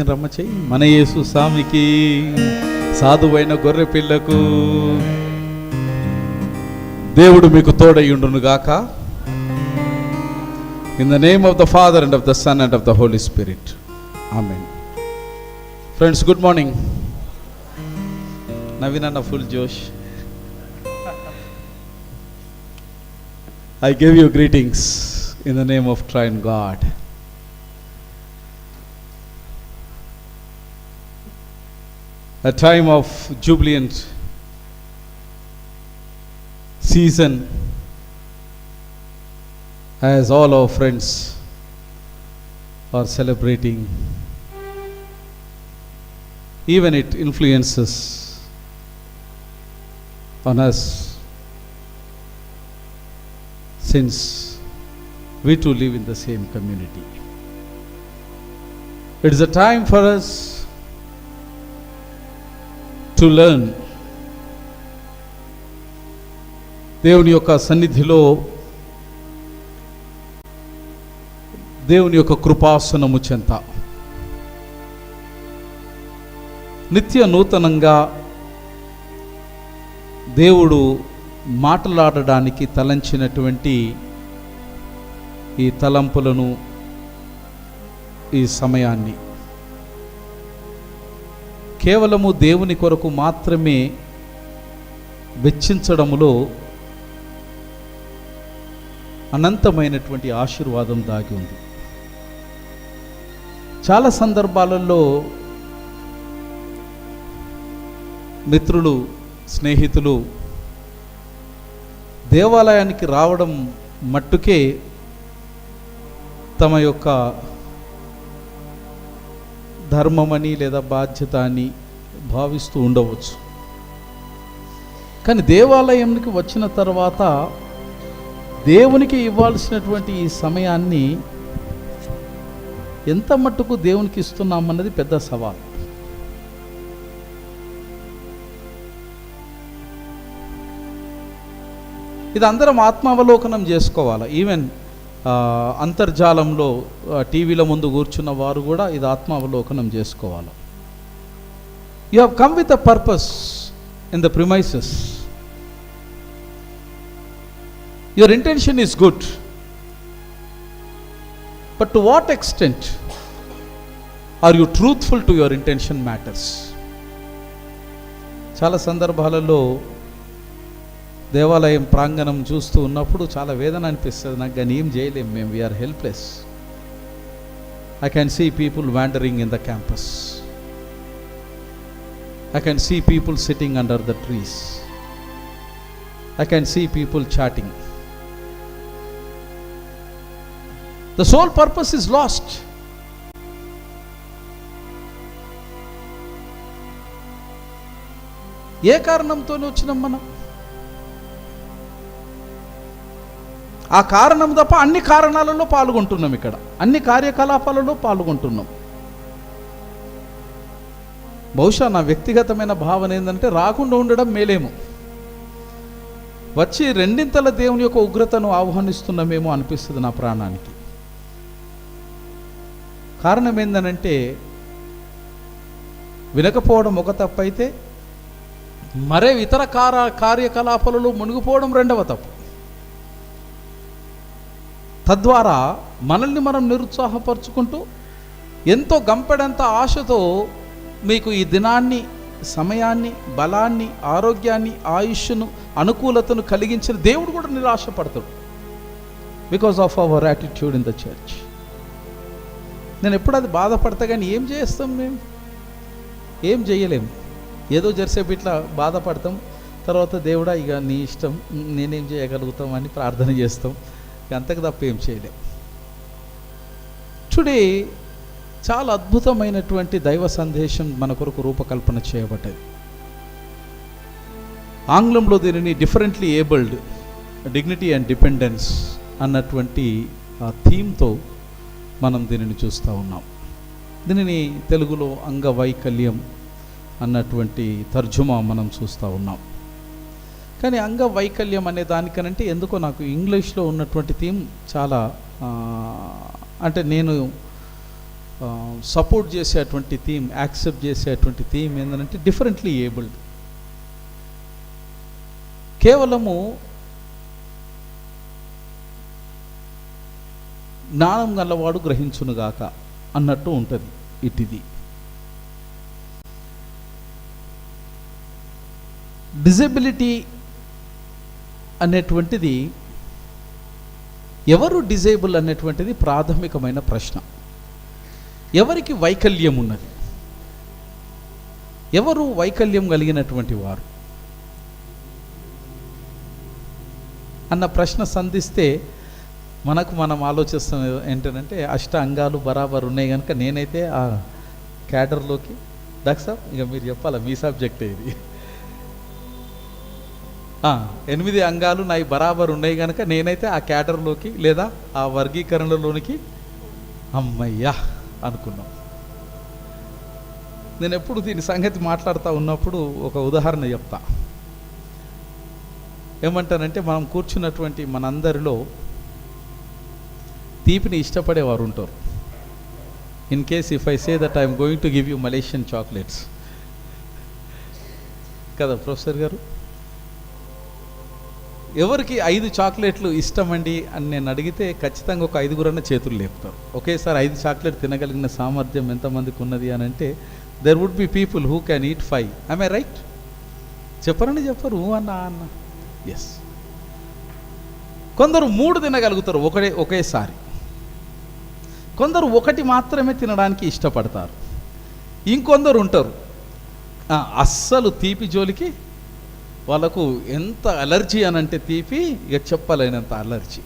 రమ్మ చెయ్యి. మన యేసు స్వామికి, సాధువైన గొర్రె పిల్లకు దేవుడు మీకు తోడయ్యుండును గాక. In the name of the father and of the son and of the holy spirit. Amen. Friends, good morning. Naveen అన్న ఫుల్ జోష్. I give you greetings in the name of Triune God. A time of jubilant season, as all our friends are celebrating. Even it influences on us, since we too live in the same community. It is a time for us to learn. దేవుని యొక్క సన్నిధిలో దేవుని యొక్క కృపాసనము చెంత నిత్య నూతనంగా దేవుడు మాట్లాడడానికి తలంచినటువంటి ఈ తలంపులను, ఈ సమయాన్ని కేవలము దేవుని కొరకు మాత్రమే వెచ్చించడములో అనంతమైనటువంటి ఆశీర్వాదం దాగి ఉంది. చాలా సందర్భాలలో మిత్రులు, స్నేహితులు దేవాలయానికి రావడం మట్టుకే తమ యొక్క ధర్మమని లేదా బాధ్యత అని భావిస్తూ ఉండవచ్చు. కానీ దేవాలయానికి వచ్చిన తర్వాత దేవునికి ఇవ్వాల్సినటువంటి ఈ సమయాన్ని ఎంత మట్టుకు దేవునికి ఇస్తున్నామన్నది పెద్ద సవాల్. ఇది అందరం ఆత్మావలోకనం చేసుకోవాలి. ఈవెన్ అంతర్జాలంలో టీవీల ముందు కూర్చున్న వారు కూడా ఇది ఆత్మావలోకనం చేసుకోవాలి. You have come with a purpose in the premises. Your intention is good, but to what extent are you truthful to your intention matters. చాలా సందర్భాలలో దేవాలయం ప్రాంగణం చూస్తూ ఉన్నప్పుడు చాలా వేదన అనిపిస్తుంది నాకు, కానీ ఏం చేయలేం మేము. We are helpless. I can see people wandering in the campus. I can see people sitting under the trees. I can see people chatting. The sole purpose is lost. ఏ కారణంతో వచ్చినాం మనం? ఆ కారణం తప్ప అన్ని కారణాలలో పాల్గొంటున్నాం. ఇక్కడ అన్ని కార్యకలాపాలలో పాల్గొంటున్నాం. బహుశా నా వ్యక్తిగతమైన భావన ఏంటంటే రాకుండా ఉండడం మేలేమో, వచ్చి రెండింతల దేవుని యొక్క ఉగ్రతను ఆహ్వానిస్తున్నామేమో అనిపిస్తుంది నా ప్రాణానికి. కారణం ఏందనంటే వినకపోవడం ఒక తప్పు అయితే మరే ఇతర కార్యకలాపాలలో మునిగిపోవడం రెండవ తప్పు. తద్వారా మనల్ని మనం నిరుత్సాహపరుచుకుంటూ ఎంతో గంపెడంత ఆశతో మీకు ఈ దినాన్ని, సమయాన్ని, బలాన్ని, ఆరోగ్యాన్ని, ఆయుష్ను, అనుకూలతను కలిగించిన దేవుడు కూడా నిరాశపడతాడు because of our attitude in the church. నేను ఎప్పుడు అది బాధపడతా, కానీ ఏం చేస్తాం మేము? ఏం చేయలేము. ఏదో జరసేపు ఇట్లా బాధపడతాం, తర్వాత దేవుడా ఇక నీ ఇష్టం, నేనేం చేయగలుగుతాం అని ప్రార్థన చేస్తాం. అంతకు తప్ప ఏం చేయలేం. టుడే చాలా అద్భుతమైనటువంటి దైవ సందేశం మన కొరకు రూపకల్పన చేయబడ్డది. ఆంగ్లంలో దీనిని differently abled, dignity and dependence అన్నటువంటి ఆ థీమ్తో మనం దీనిని చూస్తూ ఉన్నాం. దీనిని తెలుగులో అంగవైకల్యం అన్నటువంటి తర్జుమా మనం చూస్తూ ఉన్నాం. కానీ అంగవైకల్యం అనే దానికనంటే ఎందుకో నాకు ఇంగ్లీష్లో ఉన్నటువంటి థీమ్ చాలా అంటే నేను సపోర్ట్ చేసేటువంటి థీమ్, యాక్సెప్ట్ చేసేటువంటి థీమ్ ఏంటంటే డిఫరెంట్లీ ఏబుల్డ్. కేవలము జ్ఞానం గలవాడు గ్రహించునుగాక అన్నట్టు ఉంటుంది ఇటిది. డిజబిలిటీ అనేటువంటిది, ఎవరు డిజేబుల్ అనేటువంటిది ప్రాథమికమైన ప్రశ్న. ఎవరికి వైకల్యం ఉన్నది, ఎవరు వైకల్యం కలిగినటువంటి వారు అన్న ప్రశ్న సంధిస్తే మనం ఆలోచిస్తాం ఏంటంటే అష్ట అంగాలు బరాబర్ ఉన్నాయి కనుక నేనైతే ఆ క్యాడర్లోకి. డాక్టర్ సాబ్ ఇక మీరు చెప్పాలా, మీ సబ్జెక్టే ఇది. 8 అంగాలు నాయి బరాబర్ ఉన్నాయి కనుక నేనైతే ఆ క్యాడర్లోకి లేదా ఆ వర్గీకరణలోనికి అమ్మయ్యా అనుకున్నాం. నేను ఎప్పుడు దీని సంగతి మాట్లాడుతూ ఉన్నప్పుడు ఒక ఉదాహరణ చెప్తా. ఏమంటానంటే, మనం కూర్చున్నటువంటి మనందరిలో తీపిని ఇష్టపడేవారు ఉంటారు. In case if I say that I'm going to give you Malaysian chocolates కదా ప్రొఫెసర్ గారు, ఎవరికి 5 చాక్లెట్లు ఇష్టమండి అని నేను అడిగితే ఖచ్చితంగా ఒక 5గురన్న చేతులు లేపుతారు. ఒకేసారి 5 చాక్లెట్ తినగలిగిన సామర్థ్యం ఎంతమందికి ఉన్నది అని అంటే there would be people who can eat 5. I may right? చెప్పరండి, చెప్పరు అన్న. ఎస్. కొందరు 3 తినగలుగుతారు ఒకేసారి. కొందరు 1 మాత్రమే తినడానికి ఇష్టపడతారు. ఇంకొందరు ఉంటారు అస్సలు తీపి జోలికి వాళ్ళకు ఎంత అలర్జీ అనంటే తీపి ఇక చెప్పలేనంత అలర్జీ.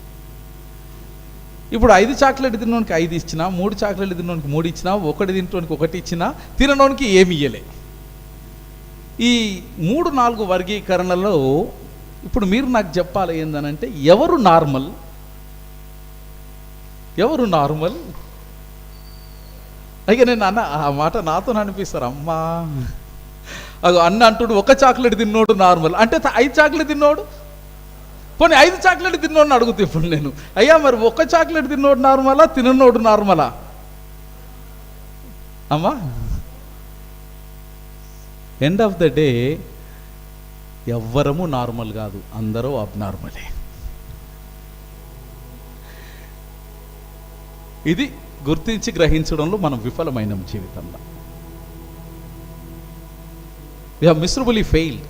ఇప్పుడు 5 చాక్లెట్ తినడానికి 5 ఇచ్చినా, 3 చాక్లెట్ తినడానికి 3 ఇచ్చినా, 1 తినడానికి 1 ఇచ్చినా తినడానికి ఏమి ఇయ్యలే. ఈ 3-4 వర్గీకరణలో ఇప్పుడు మీరు నాకు చెప్పాలి ఏందనంటే ఎవరు నార్మల్? అయ్యా నేను అన్న ఆ మాట నాతో అనిపిస్తారు. అమ్మా అన్న అంటుడు 1 చాక్లెట్ తిన్నోడు నార్మల్ అంటే 5 చాక్లెట్ తిన్నోడు, పోనీ 5 చాక్లెట్ తిన్నోడిని అడుగుతా ఇప్పుడు నేను, అయ్యా మరి 1 చాక్లెట్ తిన్నోడు నార్మలా, తిన్నోడు నార్మలా? అమ్మా ఎండ్ ఆఫ్ ద డే ఎవ్వరము నార్మల్ కాదు, అందరూ అబ్నార్మలే. ఇది గుర్తించి గ్రహించడంలో మనం విఫలమైన జీవితంలో. We have miserably failed.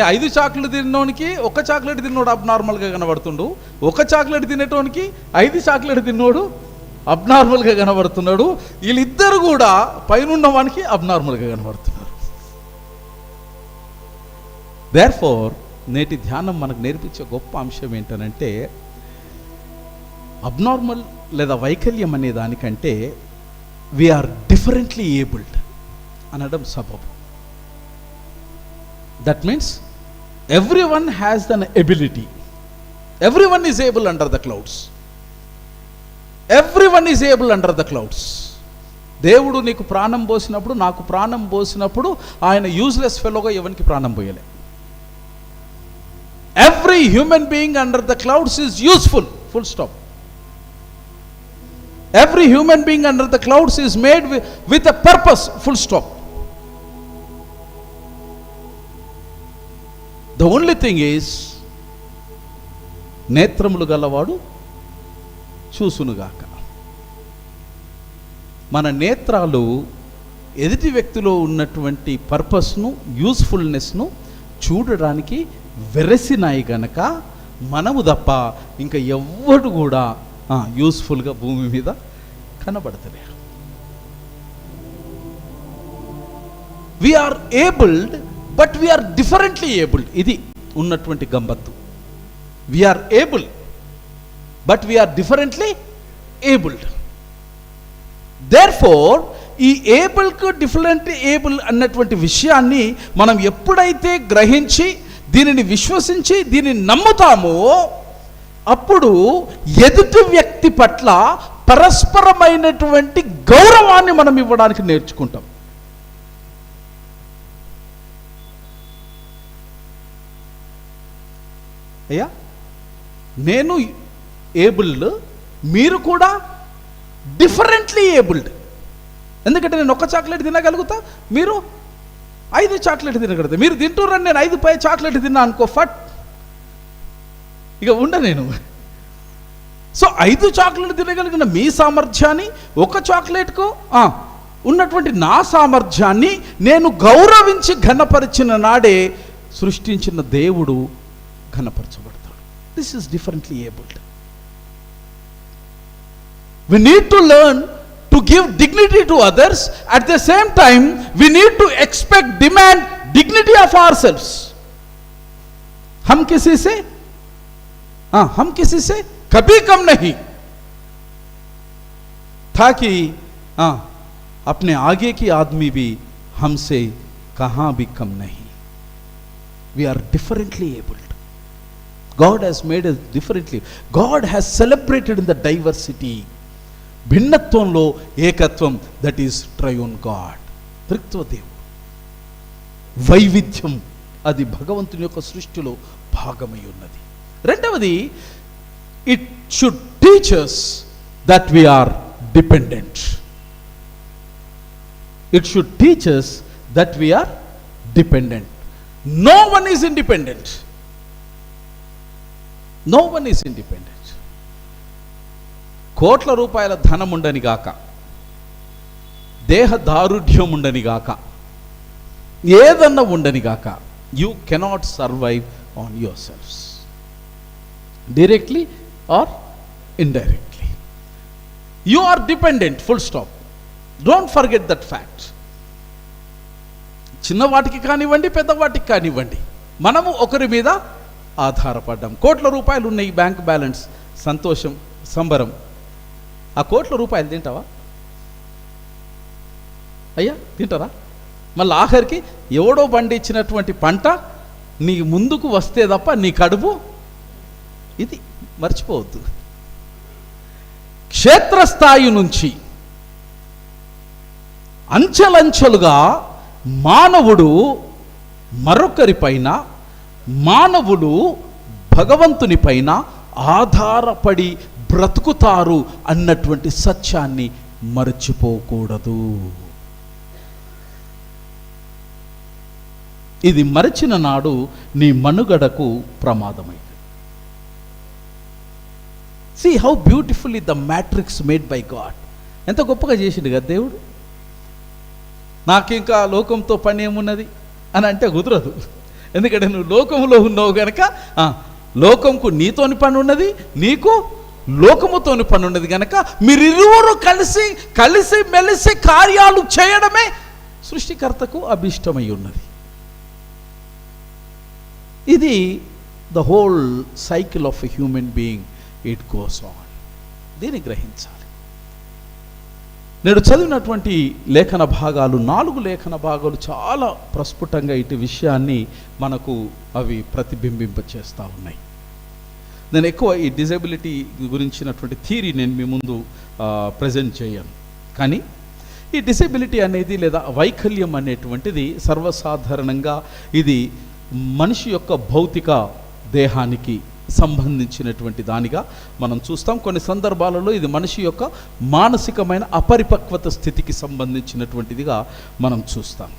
5 chocolate తిన్నోనికి 1 చాక్లెట్ తిన్నోడు అబ్నార్మల్గా కనబడుతుండు, 1 చాక్లెట్ తినేటోనికి 5 చాక్లెట్ తిన్నోడు అబ్నార్మల్గా కనబడుతున్నాడు. వీళ్ళిద్దరు కూడా పైన వానికి అబ్నార్మల్గా కనబడుతున్నారు. దేర్ఫోర్ నేటి ధ్యానం మనకు నేర్పించే గొప్ప అంశం ఏంటనంటే, అబ్నార్మల్ లేదా వైకల్యం అనే దానికంటే వీఆర్ డిఫరెంట్లీ ఏబుల్డ్ అనడం సబబు. That means everyone has than ability. Everyone is able under the clouds. Everyone is able under the clouds. దేవుడు నీకు ప్రాణం పోసినప్పుడు, నాకు ప్రాణం పోసినప్పుడు ఆయన యూజ్లెస్ ఫెలోగా ఎవరికి ప్రాణం పోయలే. Every human being under the clouds is useful, full stop. Every human being under the clouds is made with a purpose, full stop. The only thing is, నేత్రములు గలవాడు చూసునుగాక. మన నేత్రాలు ఎదుటి వ్యక్తిలో ఉన్నటువంటి పర్పస్ను, యూస్ఫుల్నెస్ను చూడడానికి వెరసినాయి గనక మనము తప్ప ఇంకా ఎవ్వడు కూడా యూస్ఫుల్గా భూమి మీద కనబడతలేరు. We are abled but we are differently abled. ఇది ఉన్నటువంటి గమ్మత్తు. We are able but we are differently abled. Therefore ఈ ఏబుల్కు డిఫరెంట్ ఏబుల్ అన్నటువంటి విషయాన్ని మనం ఎప్పుడైతే గ్రహించి దీనిని విశ్వసించి దీనిని నమ్ముతామో అప్పుడు ఎదుటి వ్యక్తి పట్ల పరస్పరమైనటువంటి గౌరవాన్ని మనం ఇవ్వడానికి నేర్చుకుంటాం. అయ్యా నేను ఏబుల్డ్, మీరు కూడా డిఫరెంట్లీ ఏబుల్డ్. ఎందుకంటే నేను ఒక్క చాక్లెట్ తినగలుగుతా, మీరు 5 చాక్లెట్ తినగలుగుతా. మీరు తింటున్నాను, నేను 5 పై చాక్లెట్ తిన్నా అనుకో, ఫట్ ఇక నేను. సో 5 చాక్లెట్ తినగలిగిన మీ సామర్థ్యాన్ని, ఒక చాక్లెట్కు ఉన్నటువంటి నా సామర్థ్యాన్ని నేను గౌరవించి ఘనపరిచిన నాడే సృష్టించిన దేవుడు ఘనపరచబడతాడు. This is differently abled. We need to learn to give dignity to others. At the same time, we need to demand dignity of ourselves. हम किसी से कभी कम नहीं, ताकि अपने आगे की आदमी भी हमसे कहां भी कम नहीं. We are differently abled. God has made us differently. God has celebrated in the diversity. భిన్నత్వంలో ఏకత్వం, దట్ ఈస్ ట్రయూన్ గాడ్. త్రిత్వ దేవుడు. వైవిధ్యం అది భగవంతుని యొక్క సృష్టిలో భాగమై ఉన్నది. రెండవది, it should teach us that we are dependent. It should teach us that we are dependent. No one is independent. No one is independent. కోట్ల రూపాయల ధనం ఉండని గాక, దేహ దారుఢ్యం ఉండని గాక, ఏదన్నా ఉండని గాక, you cannot survive on your selfs, directly or indirectly. You are dependent, full stop. Don't forget that fact. చిన్నవాటికి కానివ్వండి, పెద్దవాటికి కానివ్వండి, మనము ఒకరి మీద ఆధారపడ్డాం. కోట్ల రూపాయలు ఉన్నాయి బ్యాంక్ బ్యాలెన్స్, సంతోషం, సంబరం. ఆ కోట్ల రూపాయలు తింటావా అయ్యా? తింటారా? మళ్ళీ ఆఖరికి ఎవడో బండి ఇచ్చినటువంటి పంట నీ ముందుకు వస్తే తప్ప నీ కడుపు ఇది మర్చిపోవద్దు. క్షేత్రస్థాయి నుంచి అంచెలంచెలుగా మానవుడు మరొకరిపైన, మానవులు భగవంతుని పైన ఆధారపడి బ్రతుకుతారు అన్నటువంటి సత్యాన్ని మరచిపోకూడదు. ఇది మరచిన నాడు నీ మనుగడకు ప్రమాదమైంది. See how beautifully the matrix made by God. ఎంత గొప్పగా చేసిండు కదా దేవుడు. నాకింకా లోకంతో పని ఏమున్నది అని అంటే కుదరదు. ఎందుకంటే నువ్వు లోకంలో ఉన్నావు కనుక లోకంకు నీతోని పని ఉన్నది, నీకు లోకముతోని పని ఉన్నది కనుక మీరిరువురు కలిసి మెలిసి కార్యాలు చేయడమే సృష్టికర్తకు అభిష్టమై ఉన్నది. ఇది the whole cycle of a human being, it goes on. దీన్ని గ్రహించాలి. నేను చదివినటువంటి లేఖన భాగాలు, 4 లేఖన భాగాలు చాలా ప్రస్ఫుటంగా ఇటు విషయాన్ని మనకు అవి ప్రతిబింబింప చేస్తూ ఉన్నాయి. నేను ఎక్కువ ఈ డిజబిలిటీ గురించినటువంటి థియరీ నేను మీ ముందు ప్రజెంట్ చేయను. కానీ ఈ డిసెబిలిటీ అనేది లేదా వైకల్యం అనేటువంటిది సర్వసాధారణంగా ఇది మనిషి యొక్క భౌతిక దేహానికి సంబంధించినటువంటి దానిగా మనం చూస్తాం. కొన్ని సందర్భాలలో ఇది మనిషి యొక్క మానసికమైన అపరిపక్వత స్థితికి సంబంధించినటువంటిదిగా మనం చూస్తాం.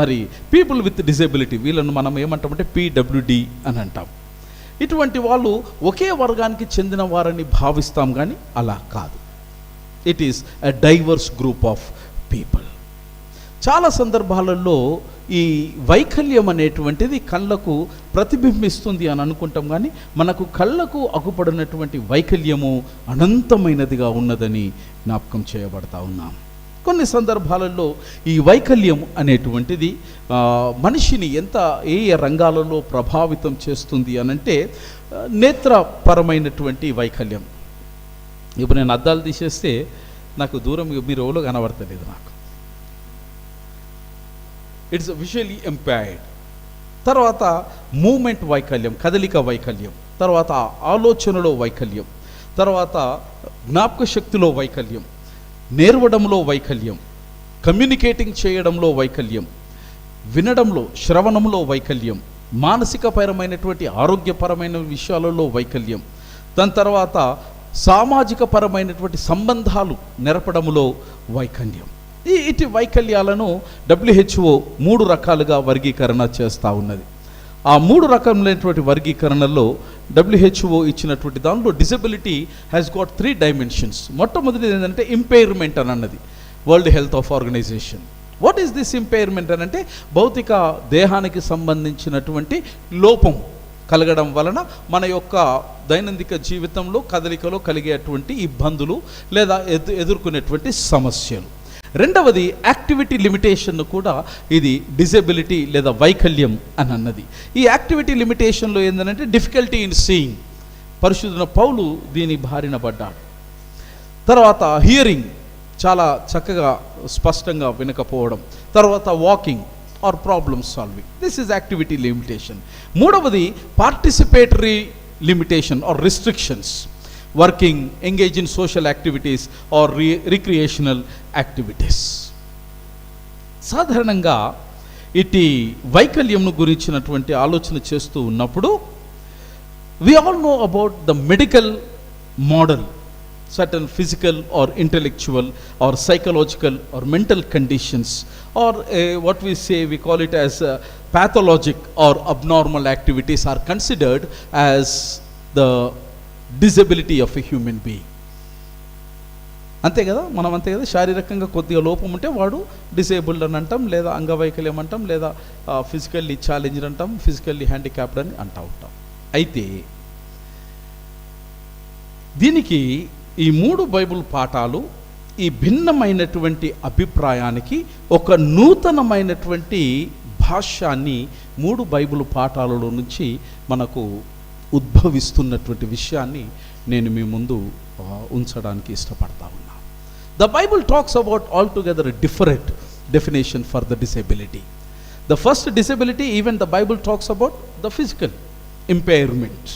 మరి పీపుల్ విత్ డిజబిలిటీ, వీళ్ళను మనం ఏమంటామంటే PWD అని అంటాం. ఇటువంటి వాళ్ళు ఒకే వర్గానికి చెందిన వారని భావిస్తాం, కానీ అలా కాదు. It is a divorce group of people. చాలా సందర్భాలలో ఈ వైకల్యం అనేటువంటిది కళ్ళకు ప్రతిబింబిస్తుంది అని అనుకుంటాం, కానీ మనకు కళ్ళకు అగుపడినటువంటి వైకల్యము అనంతమైనదిగా ఉన్నదని జ్ఞాపకం చేయబడతా ఉన్నాం. కొన్ని సందర్భాలలో ఈ వైకల్యం అనేటువంటిది మనిషిని ఏ రంగాలలో ప్రభావితం చేస్తుంది అనంటే నేత్రపరమైనటువంటి వైకల్యం. ఇప్పుడు నేను అద్దాలు తీసేస్తే నాకు దూరం మీరు ఎవరో కనబడతలేదు నాకు. It's visually impaired. తర్వాత మూమెంట్ వైకల్యం, కదలిక వైకల్యం, తర్వాత ఆలోచనలో వైకల్యం, తర్వాత జ్ఞాపక శక్తిలో వైకల్యం, నేర్వడంలో వైకల్యం, కమ్యూనికేటింగ్ చేయడంలో వైకల్యం, వినడంలో శ్రవణంలో వైకల్యం, మానసికపరమైనటువంటి ఆరోగ్యపరమైన విషయాలలో వైకల్యం, దాని తర్వాత సామాజిక పరమైనటువంటి సంబంధాలు నెరపడములో వైకల్యం. ఇటు వైకల్యాలను WHO 3 రకాలుగా వర్గీకరణ చేస్తూ ఉన్నది. ఆ 3 రకములైనటువంటి వర్గీకరణలో WHO ఇచ్చినటువంటి దానిలో డిజబిలిటీ హ్యాస్ గాట్ 3 డైమెన్షన్స్. మొట్టమొదటిది ఏంటంటే ఇంపైర్మెంట్ అని అన్నది World Health Organization. What is this impairment అని అంటే భౌతిక దేహానికి సంబంధించినటువంటి లోపం కలగడం వలన మన యొక్క దైనందిక జీవితంలో కదలికలో కలిగేటువంటి ఇబ్బందులు లేదా ఎదుర్కొనేటువంటి సమస్యలు. రెండవది యాక్టివిటీ లిమిటేషన్ కూడా ఇది డిజబిలిటీ లేదా వైకల్యం అని అన్నది. ఈ యాక్టివిటీ లిమిటేషన్లో ఏంటంటే డిఫికల్టీ ఇన్ సీయింగ్, పరిశుద్ధుడైన పౌలు దీని బారిన పడ్డాడు. తర్వాత హియరింగ్, చాలా చక్కగా స్పష్టంగా వినకపోవడం. తర్వాత walking or problem solving, this is activity limitation. మూడవది participatory limitation or restrictions, working, engage in social activities or recreational activities. సాధారణంగా ఇటు వైకల్యంను గురించినటువంటి ఆలోచన చేస్తూ ఉన్నప్పుడు we all know about the medical model, certain physical or intellectual or psychological or mental conditions or what we call it as pathologic or abnormal activities are considered as the disability of a human being. అంతే కదా, మనం అంతే కదా, శారీరకంగా కొద్దిగా లోపం ఉంటే వాడు డిసేబుల్డ్ అని అంటాం, లేదా అంగవైకల్యం అంటాం, లేదా ఫిజికల్లీ ఛాలెంజ్డ్ అంటాం, ఫిజికల్లీ హ్యాండిక్యాప్డ్ అని అంటూ ఉంటాం. అయితే దీనికి ఈ 3 బైబిల్ పాఠాలు ఈ భిన్నమైనటువంటి అభిప్రాయానికి ఒక నూతనమైనటువంటి భాష్యాన్ని 3 బైబిల్ పాఠాలలో నుంచి మనకు ఉద్భవిస్తున్నటువంటి విషయాన్ని నేను మీ ముందు ఉంచడానికి ఇష్టపడతా ఉన్నా. The Bible talks about altogether a different definition for the disability. The first disability, even the Bible talks about the physical impairment.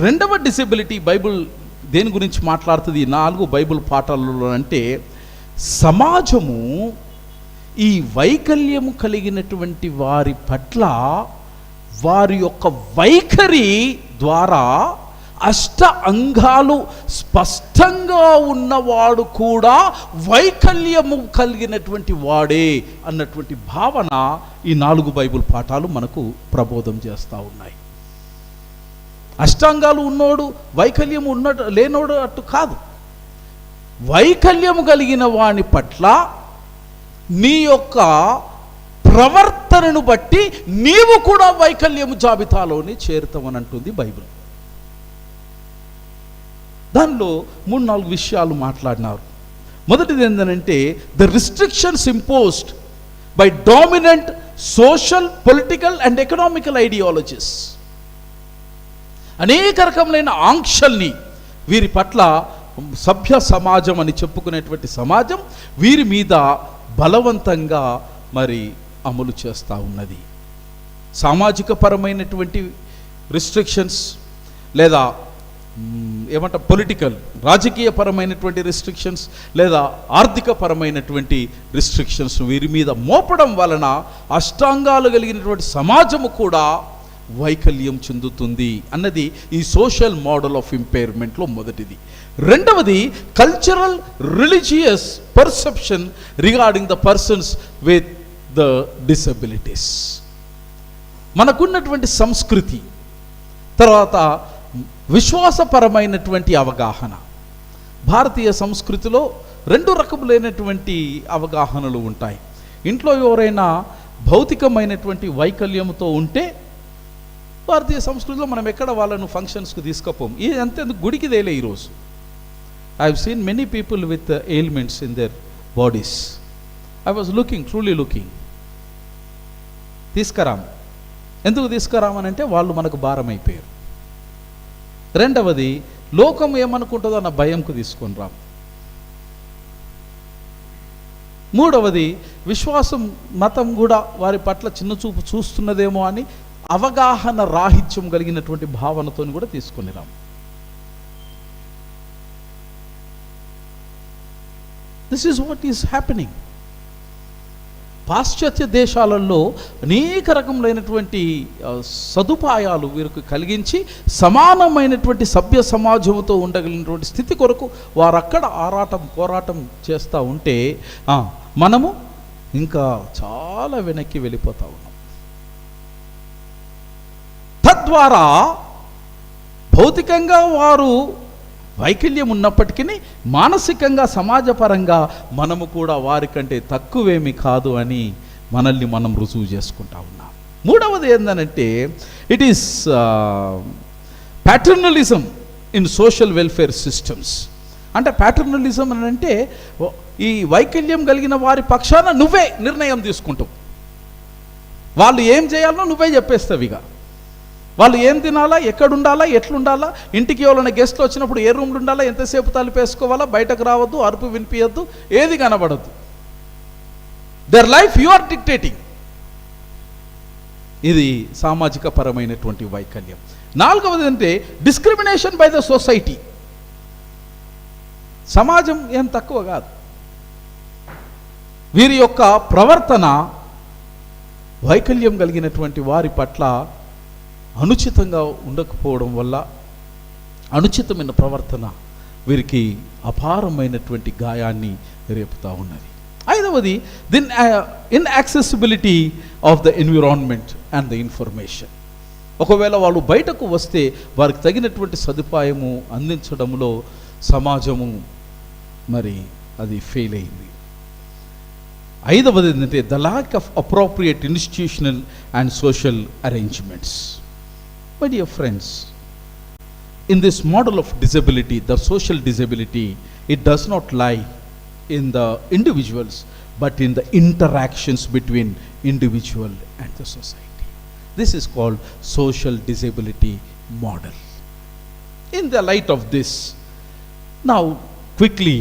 రెండవ డిసెబిలిటీ బైబిల్ దేని గురించి మాట్లాడుతుంది 4 బైబిల్ పాఠాలలో అంటే సమాజము ఈ వైకల్యము కలిగినటువంటి వారి పట్ల వారి యొక్క వైఖరి ద్వారా అష్ట అంగాలు స్పష్టంగా ఉన్నవాడు కూడా వైకల్యము కలిగినటువంటి వాడే అన్నటువంటి భావన ఈ 4 బైబిల్ పాఠాలు మనకు ప్రబోధం చేస్తూ ఉన్నాయి. అష్టాంగాలు ఉన్నోడు వైకల్యము లేనోడు అట్టు కాదు. వైకల్యము కలిగిన వాని పట్ల నీ యొక్క ప్రవర్తనను బట్టి నీవు కూడా వైకల్యము జాబితాలోనే చేరుతామని అంటుంది బైబిల్. దానిలో 3-4 విషయాలు మాట్లాడినారు. మొదటిది ఏంటంటే the restrictions imposed by dominant social, political and economical ideologies. అనేక రకములైన ఆంక్షల్ని వీరి పట్ల సభ్య సమాజం అని చెప్పుకునేటువంటి సమాజం వీరి మీద బలవంతంగా మరి అమలు చేస్తూ ఉన్నది. సామాజిక పరమైనటువంటి రిస్ట్రిక్షన్స్ లేదా పొలిటికల్, రాజకీయ పరమైనటువంటి రిస్ట్రిక్షన్స్ లేదా ఆర్థిక పరమైనటువంటి రిస్ట్రిక్షన్స్ వీరి మీద మోపడం వలన అష్టాంగాలు కలిగినటువంటి సమాజము కూడా వైకల్యం చెందుతుంది అన్నది ఈ సోషల్ మోడల్ ఆఫ్ ఇంపైర్మెంట్లో మొదటిది. రెండవది cultural religious perception regarding the persons with the disabilities. మనకున్నటువంటి సంస్కృతి, తర్వాత విశ్వాసపరమైనటువంటి అవగాహన. భారతీయ సంస్కృతిలో 2 రకములైనటువంటి అవగాహనలు ఉంటాయి. ఇంట్లో ఎవరైనా భౌతికమైనటువంటి వైకల్యంతో ఉంటే భారతీయ సంస్కృతిలో మనం ఎక్కడ వాళ్ళను ఫంక్షన్స్కి తీసుకపోం. అంతేందుకు గుడికి తేలే ఈరోజు. I have seen many people with ailments in their bodies. I was looking, truly looking. తీసుకురాము. ఎందుకు తీసుకురామనంటే వాళ్ళు మనకు భారం అయిపోయారు. రెండవది లోకం ఏమనుకుంటుందో అన్న భయంకు తీసుకొని రాము. మూడవది విశ్వాసం, మతం కూడా వారి పట్ల చిన్నచూపు చూస్తున్నదేమో అని అవగాహన రాహిత్యం కలిగినటువంటి భావనతో కూడా తీసుకొని రాము. This is what is happening. పాశ్చాత్య దేశాలలో అనేక రకములైనటువంటి సదుపాయాలు వీరికి కలిగించి సమానమైనటువంటి సభ్య సమాజంతో ఉండగలిగినటువంటి స్థితి కొరకు వారు అక్కడ పోరాటం చేస్తూ ఉంటే మనము ఇంకా చాలా వెనక్కి వెళ్ళిపోతా ఉన్నాం. తద్వారా భౌతికంగా వారు వైకల్యం ఉన్నప్పటికీ మానసికంగా సమాజపరంగా మనము కూడా వారికంటే తక్కువేమి కాదు అని మనల్ని మనం రుజువు చేసుకుంటా ఉన్నాం. మూడవది ఏంటంటే it is paternalism in social welfare systems. అంటే ప్యాటర్నలిజం అని అంటే ఈ వైకల్యం కలిగిన వారి పక్షాన నువ్వే నిర్ణయం తీసుకుంటావు. వాళ్ళు ఏం చేయాలో నువ్వే చెప్పేస్తావు. ఇక వాళ్ళు ఏం తినాలా, ఎక్కడుండాలా, ఎట్లుండాలా, ఇంటికి ఎవరైనా గెస్ట్లు వచ్చినప్పుడు ఏ రూమ్లు ఉండాలా, ఎంతసేపు తలుపేసుకోవాలా, బయటకు రావద్దు, అరుపు వినిపించద్దు, ఏది కనబడద్దు. Their life you are dictating. ఇది సామాజిక పరమైనటువంటి వైకల్యం. నాలుగవది అంటే డిస్క్రిమినేషన్ బై ద సొసైటీ. సమాజం ఏం తక్కువ కాదు. వీరి యొక్క ప్రవర్తన వైకల్యం కలిగినటువంటి వారి పట్ల అనుచితంగా ఉండకపోవడం వల్ల అనుచితమైన ప్రవర్తన వీరికి అపారమైనటువంటి గాయాన్ని రేపుతూ ఉన్నది. ఐదవది ఇన్యాక్సెసిబిలిటీ of the environment and the information. ఒకవేళ వాళ్ళు బయటకు వస్తే వారికి తగినటువంటి సదుపాయము అందించడంలో సమాజము మరి అది ఫెయిల్ అయింది. ఐదవది ఏంటంటే the lack of appropriate institutional and social arrangements. My dear friends, in this model of disability, the social disability, it does not lie in the individuals, but in the interactions between individual and the society. This is called social disability model. In the light of this, now quickly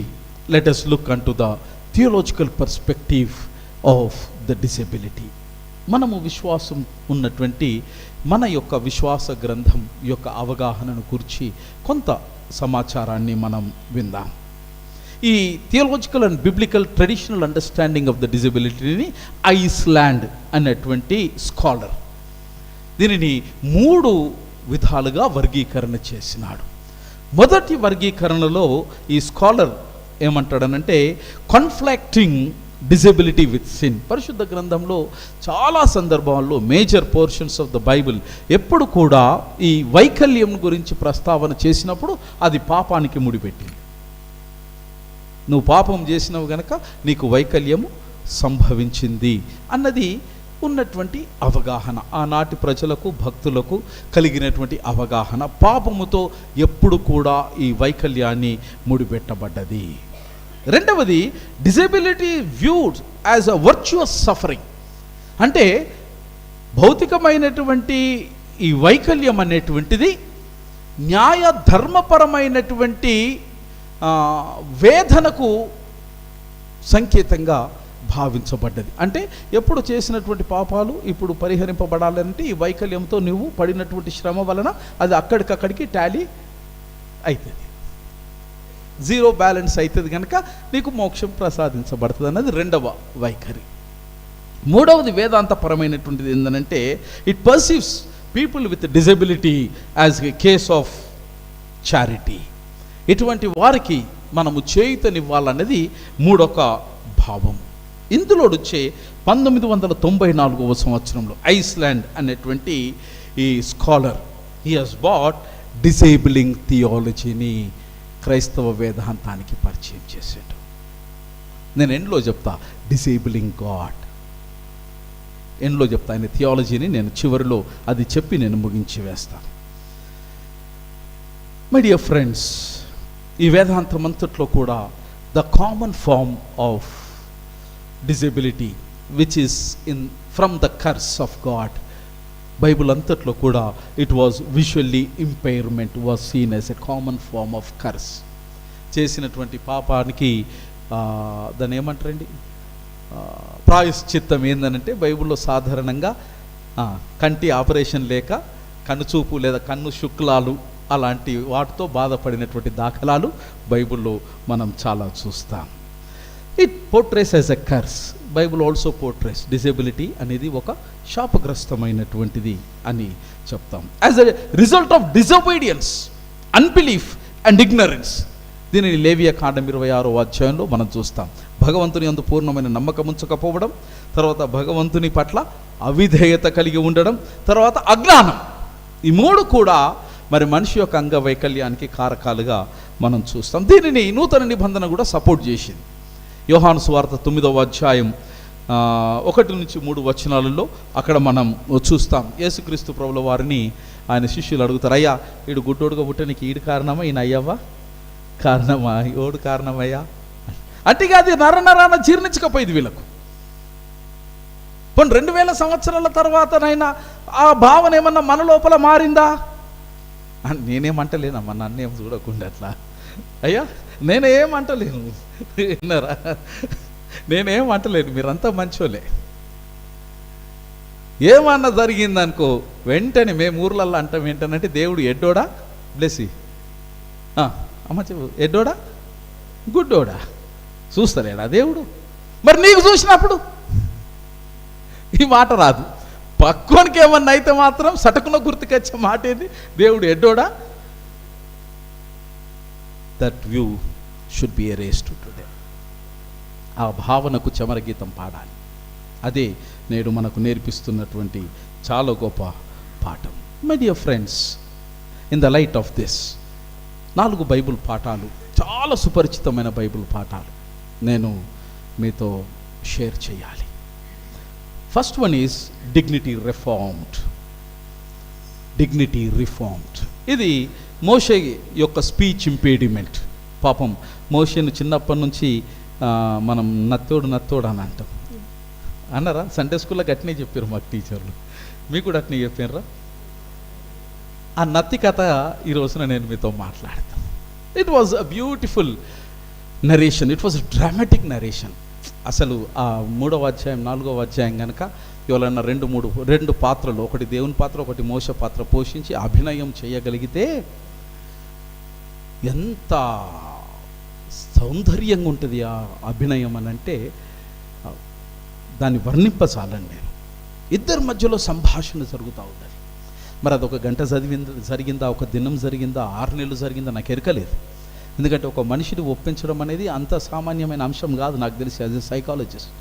let us look unto the theological perspective of the disability. మనము విశ్వాసం ఉన్నటువంటి మన యొక్క విశ్వాస గ్రంథం యొక్క అవగాహనను గురించి కొంత సమాచారాన్ని మనం విందాం. ఈ theological and biblical traditional understanding of the డిజబిలిటీని ఐస్లాండ్ అనేటువంటి స్కాలర్ దీనిని 3 విధాలుగా వర్గీకరణ చేసినాడు. మొదటి వర్గీకరణలో ఈ స్కాలర్ ఏమంటాడనంటే కాన్ఫ్లిక్టింగ్ డిజబిలిటీ విత్ సిన్. పరిశుద్ధ గ్రంథంలో చాలా సందర్భాల్లో major portions of the Bible ఎప్పుడు కూడా ఈ వైకల్యం గురించి ప్రస్తావన చేసినప్పుడు అది పాపానికి ముడిపెట్టింది. నువ్వు పాపం చేసినవు గనక నీకు వైకల్యము సంభవించింది అన్నది ఉన్నటువంటి అవగాహన, ఆనాటి ప్రజలకు భక్తులకు కలిగినటువంటి అవగాహన. పాపముతో ఎప్పుడు కూడా ఈ వైకల్యాన్ని ముడిపెట్టబడ్డది. రెండవది disability viewed as a virtuous suffering. అంటే భౌతికమైనటువంటి ఈ వైకల్యం అనేటువంటిది న్యాయ ధర్మపరమైనటువంటి వేదనకు సంకేతంగా భావించబడ్డది. అంటే ఎప్పుడు చేసినటువంటి పాపాలు ఇప్పుడు పరిహరింపబడాలంటే ఈ వైకల్యంతో నువ్వు పడినటువంటి శ్రమ వలన అది అక్కడికక్కడికి టాలీ అవుతుంది, జీరో బ్యాలెన్స్ అవుతుంది కనుక నీకు మోక్షం ప్రసాదించబడుతుంది అన్నది రెండవ వైఖరి. మూడవది వేదాంతపరమైనటువంటిది ఏంటంటే it perceives people with disability as a case of charity. ఇటువంటి వారికి మనము చేయుతనివ్వాలన్నది మూడొక భావం. ఇందులో వచ్చే 1994వ సంవత్సరంలో ఐస్లాండ్ అనేటువంటి ఈ scholar he has bought disabling థియాలజీని క్రైస్తవ వేదాంతానికి పరిచయం చేసాడు. నేను ఎండ్లో చెప్తా డిసేబులింగ్ గాడ్, ఎండ్లో చెప్తా ఆయన థియాలజీని, నేను చివరిలో అది చెప్పి నేను ముగించి వేస్తాను. మై డియర్ ఫ్రెండ్స్, ఈ వేదాంతం అంతట్లో కూడా the common form of disability which is in from the curse of God. Bible అంతట్లో కూడా it was visually impairment was seen as a common form of curse. చేసినటువంటి పాపానికి దాన్ని ఏమంటారండి, ప్రాయశ్చిత్తం ఏందనంటే బైబిల్లో సాధారణంగా కంటి ఆపరేషన్ లేక కన్నుచూపు లేదా కన్ను శుక్లాలు అలాంటి వాటితో బాధపడినటువంటి దాఖలాలు బైబిల్లో మనం చాలా చూస్తాం. It portrays as a curse. Bible also portrays disability అనేది ఒక శాపగ్రస్తమైనటువంటిది అని చెప్తాం. As a result of disobedience, unbelief and ignorance. దీనిని లేవియ కాండం 26వ అధ్యాయంలో మనం చూస్తాం. భగవంతుని యందు పూర్ణమైన నమ్మకం ఉంచకపోవడం, తర్వాత భగవంతుని పట్ల అవిధేయత కలిగి ఉండడం, తర్వాత అజ్ఞానం. ఈ మూడు కూడా మరి మనిషి యొక్క అంగవైకల్యానికి కారకాలుగా మనం చూస్తాం. దీనిని నూతన నిబంధన కూడా సపోర్ట్ చేసింది. యోహాను సువార్త 9వ అధ్యాయం 1-3 వచనాలలో అక్కడ మనం చూస్తాం. యేసుక్రీస్తు ప్రభుల వారిని ఆయన శిష్యులు అడుగుతారు, అయ్యా ఈడు గుడ్డోడుగా పుట్టడానికి ఈడు కారణమా, ఈయన అయ్యవ్వా కారణమా, ఓడు కారణమయ్యా అంటే అది నరనరాన జీర్ణించకపోయింది వీళ్ళకు. పోనీ 2000 సంవత్సరాల తర్వాతనైనా ఆ భావన ఏమన్నా మన లోపల మారిందా? నేనేమంటలేనమ్మా, నన్నేం చూడకుండా అట్లా అయ్యా, నేనేమంటలేను, విన్నారా, నేనేమంటలేను, మీరంతా మంచోలే. ఏమన్నా జరిగిందనుకో వెంటనే మేము ఊర్లల్లో అంటాం ఏంటనంటే, దేవుడు ఎడ్డోడా బ్లెస్సి, అమ్మ చెప్పు, ఎడ్డోడా గుడ్డోడా చూస్తలేడా దేవుడు? మరి నీకు చూసినప్పుడు ఈ మాట రాదు. పక్కోనికి ఏమన్నా అయితే మాత్రం సటకున గుర్తుకొచ్చే మాట ఏంది? దేవుడు ఎడ్డోడా? That view should be erased today. ఆ భావనకు చమరగీతం పాడాలి. అదే నేడు మనకు నేర్పిస్తున్నటువంటి చాలా గొప్ప పాఠం. My dear friends, in the light of this 4 Bible పాఠాలు, చాలా సుపరిచితమైన బైబుల్ పాఠాలు నేను మీతో షేర్ చేయాలి. First one is dignity reformed. Dignity reformed ఇది మోషే యొక్క స్పీచ్ ఇంపీడిమెంట్. పాపం మోషేను చిన్నప్పటి నుంచి మనం నత్తోడు అని అంటాం. అన్నారా? సండే స్కూల్లో అట్నే చెప్పారు మాకు టీచర్లు. మీకు కూడా అట్నే చెప్పారా? ఆ నత్తి కథ ఈ రోజున నేను మీతో మాట్లాడతాను. It was a beautiful narration, it was dramatic narration. అసలు ఆ 3వ అధ్యాయం 4వ అధ్యాయం కనుక ఎవరన్నా 2 పాత్రలు, ఒకటి దేవుని పాత్ర, ఒకటి మోషే పాత్ర పోషించి అభినయం చేయగలిగితే ఎంత సౌందర్యంగా ఉంటుంది ఆ అభినయం అని అంటే దాన్ని వర్ణింపచాలండి నేను. ఇద్దరి మధ్యలో సంభాషణ జరుగుతూ ఉండాలి. మరి అదొక గంట జరిగిందా, ఒక దినం జరిగిందా, 6 నెలలు జరిగిందా నాకు ఎరకలేదు. ఎందుకంటే ఒక మనిషిని ఒప్పించడం అనేది అంత సామాన్యమైన అంశం కాదు. నాకు తెలిసి యాజ్ ఎ సైకాలజిస్ట్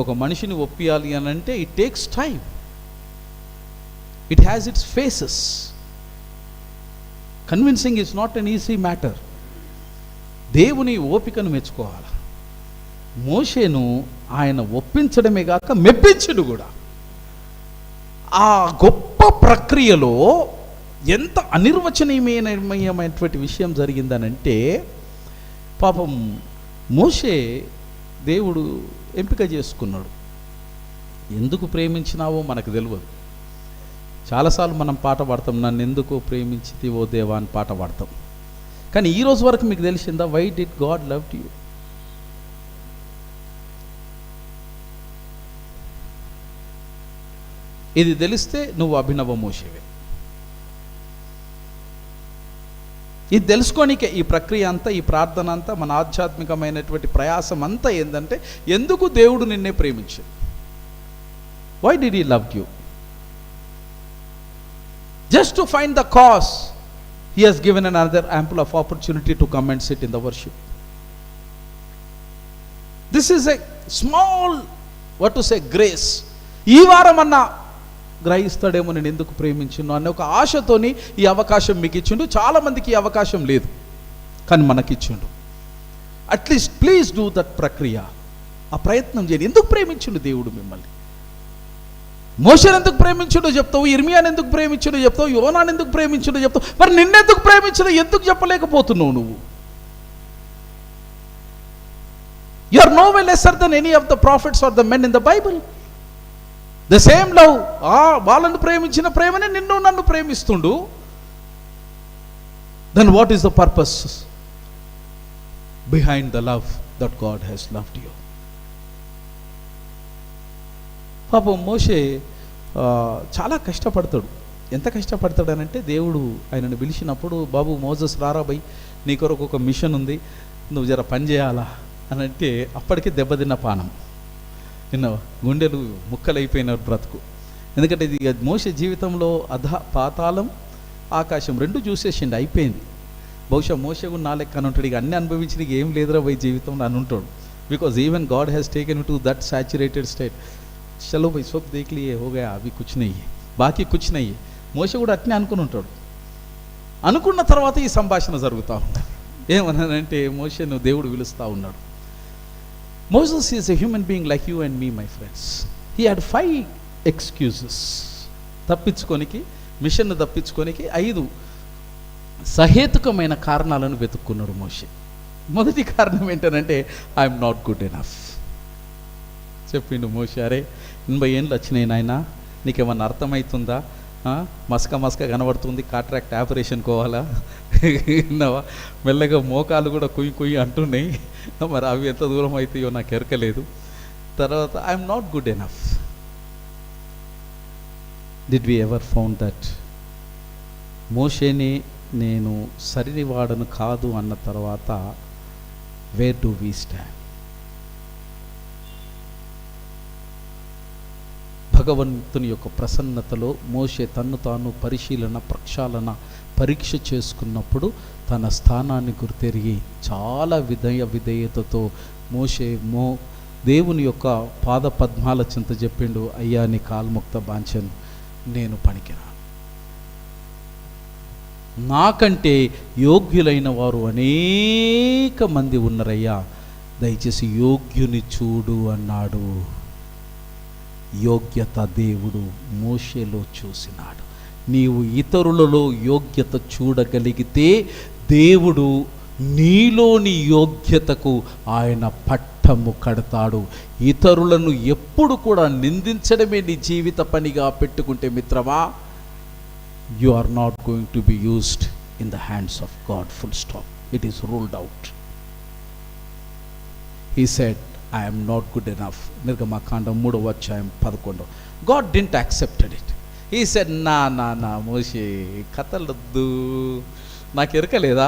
ఒక మనిషిని ఒప్పియాలి అని అంటే it takes time, it has its faces. Convincing is not an easy matter. దేవుని ఓపికను మెచ్చుకోవాలి. మోషేను ఆయన ఒప్పించడమే కాక మెప్పించుడు కూడా. ఆ గొప్ప ప్రక్రియలో ఎంత అనిర్వచనీయమైనటువంటి విషయం జరిగిందనంటే, పాపం మోషే దేవుడు ఎంపిక చేసుకున్నాడు. ఎందుకు ప్రేమించినావో మనకు తెలియదు. చాలాసార్లు మనం పాట పాడతాం, నన్ను ఎందుకు ప్రేమించితివో దేవా అని పాట పాడతాం. కానీ ఈరోజు వరకు మీకు తెలిసిందా, why did God love you? ఇది తెలిస్తే నువ్వు అభినవ మోషేవే. ఇది తెలుసుకోనికే ఈ ప్రక్రియ అంతా, ఈ ప్రార్థన అంతా, మన ఆధ్యాత్మికమైనటువంటి ప్రయాసం అంతా ఏంటంటే, ఎందుకు దేవుడు నిన్నే ప్రేమించాడు? Why did he love you? Just to find the cause, he has given another ample of opportunity to come and sit in the worship. This is a small what to say grace. ఈ వారం అన్నా గ్రహిస్తాడేమో నేను ఎందుకు ప్రేమించును అనే ఒక ఆశతోని ఈ అవకాశం మీకు ఇచ్చిండు. చాలామందికి ఈ అవకాశం లేదు, కానీ మనకిచ్చిండు. అట్లీస్ట్ ప్లీజ్ డూ దట్ ప్రక్రియ. ఆ ప్రయత్నం చేయండి. ఎందుకు ప్రేమించుండు దేవుడు మిమ్మల్ని? మోషేని ఎందుకు ప్రేమించుడో చెప్తావు, ఇర్మియాని ఎందుకు ప్రేమించుడో చెప్తావు, యోనాని ఎందుకు ప్రేమించుడో చెప్తావు. మరి నిన్నెందుకు ప్రేమించుడో ఎందుకు చెప్పలేకపోతున్నావు నువ్వు? You are no way lesser than any of the prophets or the men in the Bible. The same love. వాళ్ళను ప్రేమించిన ప్రేమనే నిన్ను నన్ను ప్రేమిస్తుండు. Then what is the purpose behind the love that God has loved you? పాపం Moshe చాలా కష్టపడతాడు. ఎంత కష్టపడతాడనంటే, దేవుడు ఆయనను పిలిచినప్పుడు, బాబు మోజెస్ రారాబై, నీ కొరకు ఒక మిషన్ ఉంది, నువ్వు జర పని చేయాలా అని అంటే, అప్పటికే దెబ్బతిన్న పానం. విన్నావా, గుండెలు ముక్కలైపోయిన బ్రతుకు. ఎందుకంటే ఇది మోషే జీవితంలో పాతాళం ఆకాశం రెండు చూసేసిండి, అయిపోయింది. బహుశా మోషే కూడా నా లెక్క అని ఉంటాడు, ఇక అన్ని అనుభవించిన ఏం లేదురా పోయి జీవితంలో అని ఉంటాడు. Because even God has taken to that saturated state. చలో పోయి సోప్ దేఖలియే హోగా అవి కూర్చున్నాయి, బాకీ కూర్చున్నాయి. మోషే కూడా అట్నే అనుకుని ఉంటాడు. అనుకున్న తర్వాత ఈ సంభాషణ జరుగుతూ ఉంది. ఏమన్నానంటే మోషేను దేవుడు పిలుస్తూ ఉన్నాడు. Moses is a human being like you and me, my friends. He had 5 excuses. తప్పించుకోనికి, మిషన్ను తప్పించుకోనికి 5 సహేతుకమైన కారణాలను వెతుక్కున్నాడు మోషే. మొదటి కారణం ఏంటంటే ఐఎమ్ నాట్ గుడ్ ఎనఫ్. చెప్పిండు మోషే, అరే 80 ఏళ్ళు వచ్చినాయి నాయన, నీకేమన్నా అర్థమవుతుందా? మస్క కనబడుతుంది, కాంట్రాక్ట్ ఆపరేషన్ కోవాలా? విన్నావా, మెల్లగా మోకాలు కూడా కుయ్యి అంటున్నాయి, మరి అవి ఎంత దూరం అవుతాయో నాకు ఎరకలేదు. తర్వాత I'm not good enough. Did we ever found that మోషేని నేను సరినివాడను కాదు అన్న తర్వాత వేర్ డు వి స్టాండ్? భగవంతుని యొక్క ప్రసన్నతలో మోషే తన్ను తాను ప్రక్షాళన పరీక్ష చేసుకున్నప్పుడు తన స్థానాన్ని గుర్తెరిగి చాలా విధేయతతో మోషే దేవుని యొక్క పాద పద్మాల చింత చెప్పిండు, అయ్యా నీ కాల్ముక్త బాంఛను, నేను పనికిరాను, నాకంటే యోగ్యులైన వారు అనేక మంది ఉన్నారయ్యా, దయచేసి యోగ్యుని చూడు అన్నాడు. యోగ్యత దేవుడు మోషేలో చూసినాడు. నీవు ఇతరులలో యోగ్యత చూడగలిగితే దేవుడు నీలోని యోగ్యతకు ఆయన పట్టము కడతాడు. ఇతరులను ఎప్పుడు కూడా నిందించడమే నీ జీవిత పనిగా పెట్టుకుంటే మిత్రమా, you are not going to be used in the hands of God, full stop. It is ruled out. He said, I am not good enough. నిర్గమకాండం 3వ అధ్యాయం 11. God didn't accepted it. He said, నా మోషే కథలొద్దు, నాకు ఎరకలేదా?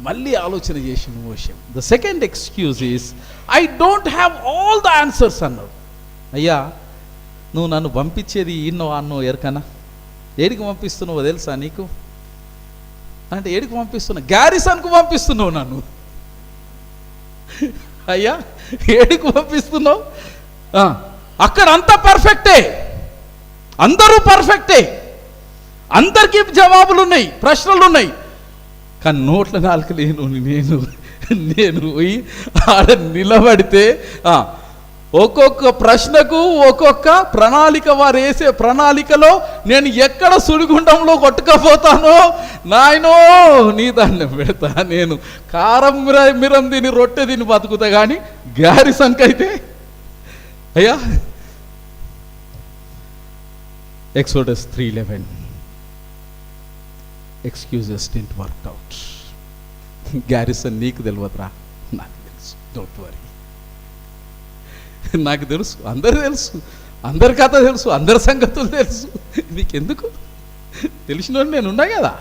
మళ్ళీ ఆలోచన చేసిన Moshe. The second excuse is I don't have all the answers అన్నాడు. అయ్యా నువ్వు నన్ను పంపించేది ఈన్నో అన్నో ఎరకనా? ఏడికి పంపిస్తున్నావో తెలుసా నీకు? అంటే ఏడికి పంపిస్తున్నావు? గ్యారిసన్కు పంపిస్తున్నావు నన్ను. అయ్యా ఏడికి పంపిస్తున్నావు? అక్కడ అంతా పర్ఫెక్టే, అందరూ పర్ఫెక్టే, అందరికీ జవాబులు ఉన్నాయి, ప్రశ్నలు ఉన్నాయి, కానీ నోట్ల నాలుక లేను నేను పోయి ఆడ నిలబడితే ఒక్కొక్క ప్రశ్నకు ఒక్కొక్క ప్రణాళిక, వారు వేసే ప్రణాళికలో నేను ఎక్కడ సుడిగుండంలో కొట్టుకపోతానో నాయనో నీ దండం పెడతా. నేను కారం మిరం తిని రొట్టె తిని బతుకుతా, కానీ గ్యారిసన్కైతే అయ్యా. Exodus 3:11 excuses didn't work out. Garrison నీకు తెలియదురా, నాకు తెలుసు, డోంట్ వరీ. నాకు తెలుసు, అందరు తెలుసు, అందరి కథ తెలుసు, అందరి సంగతులు తెలుసు, నీకెందుకు? తెలిసిన నేను ఉన్నా కదా.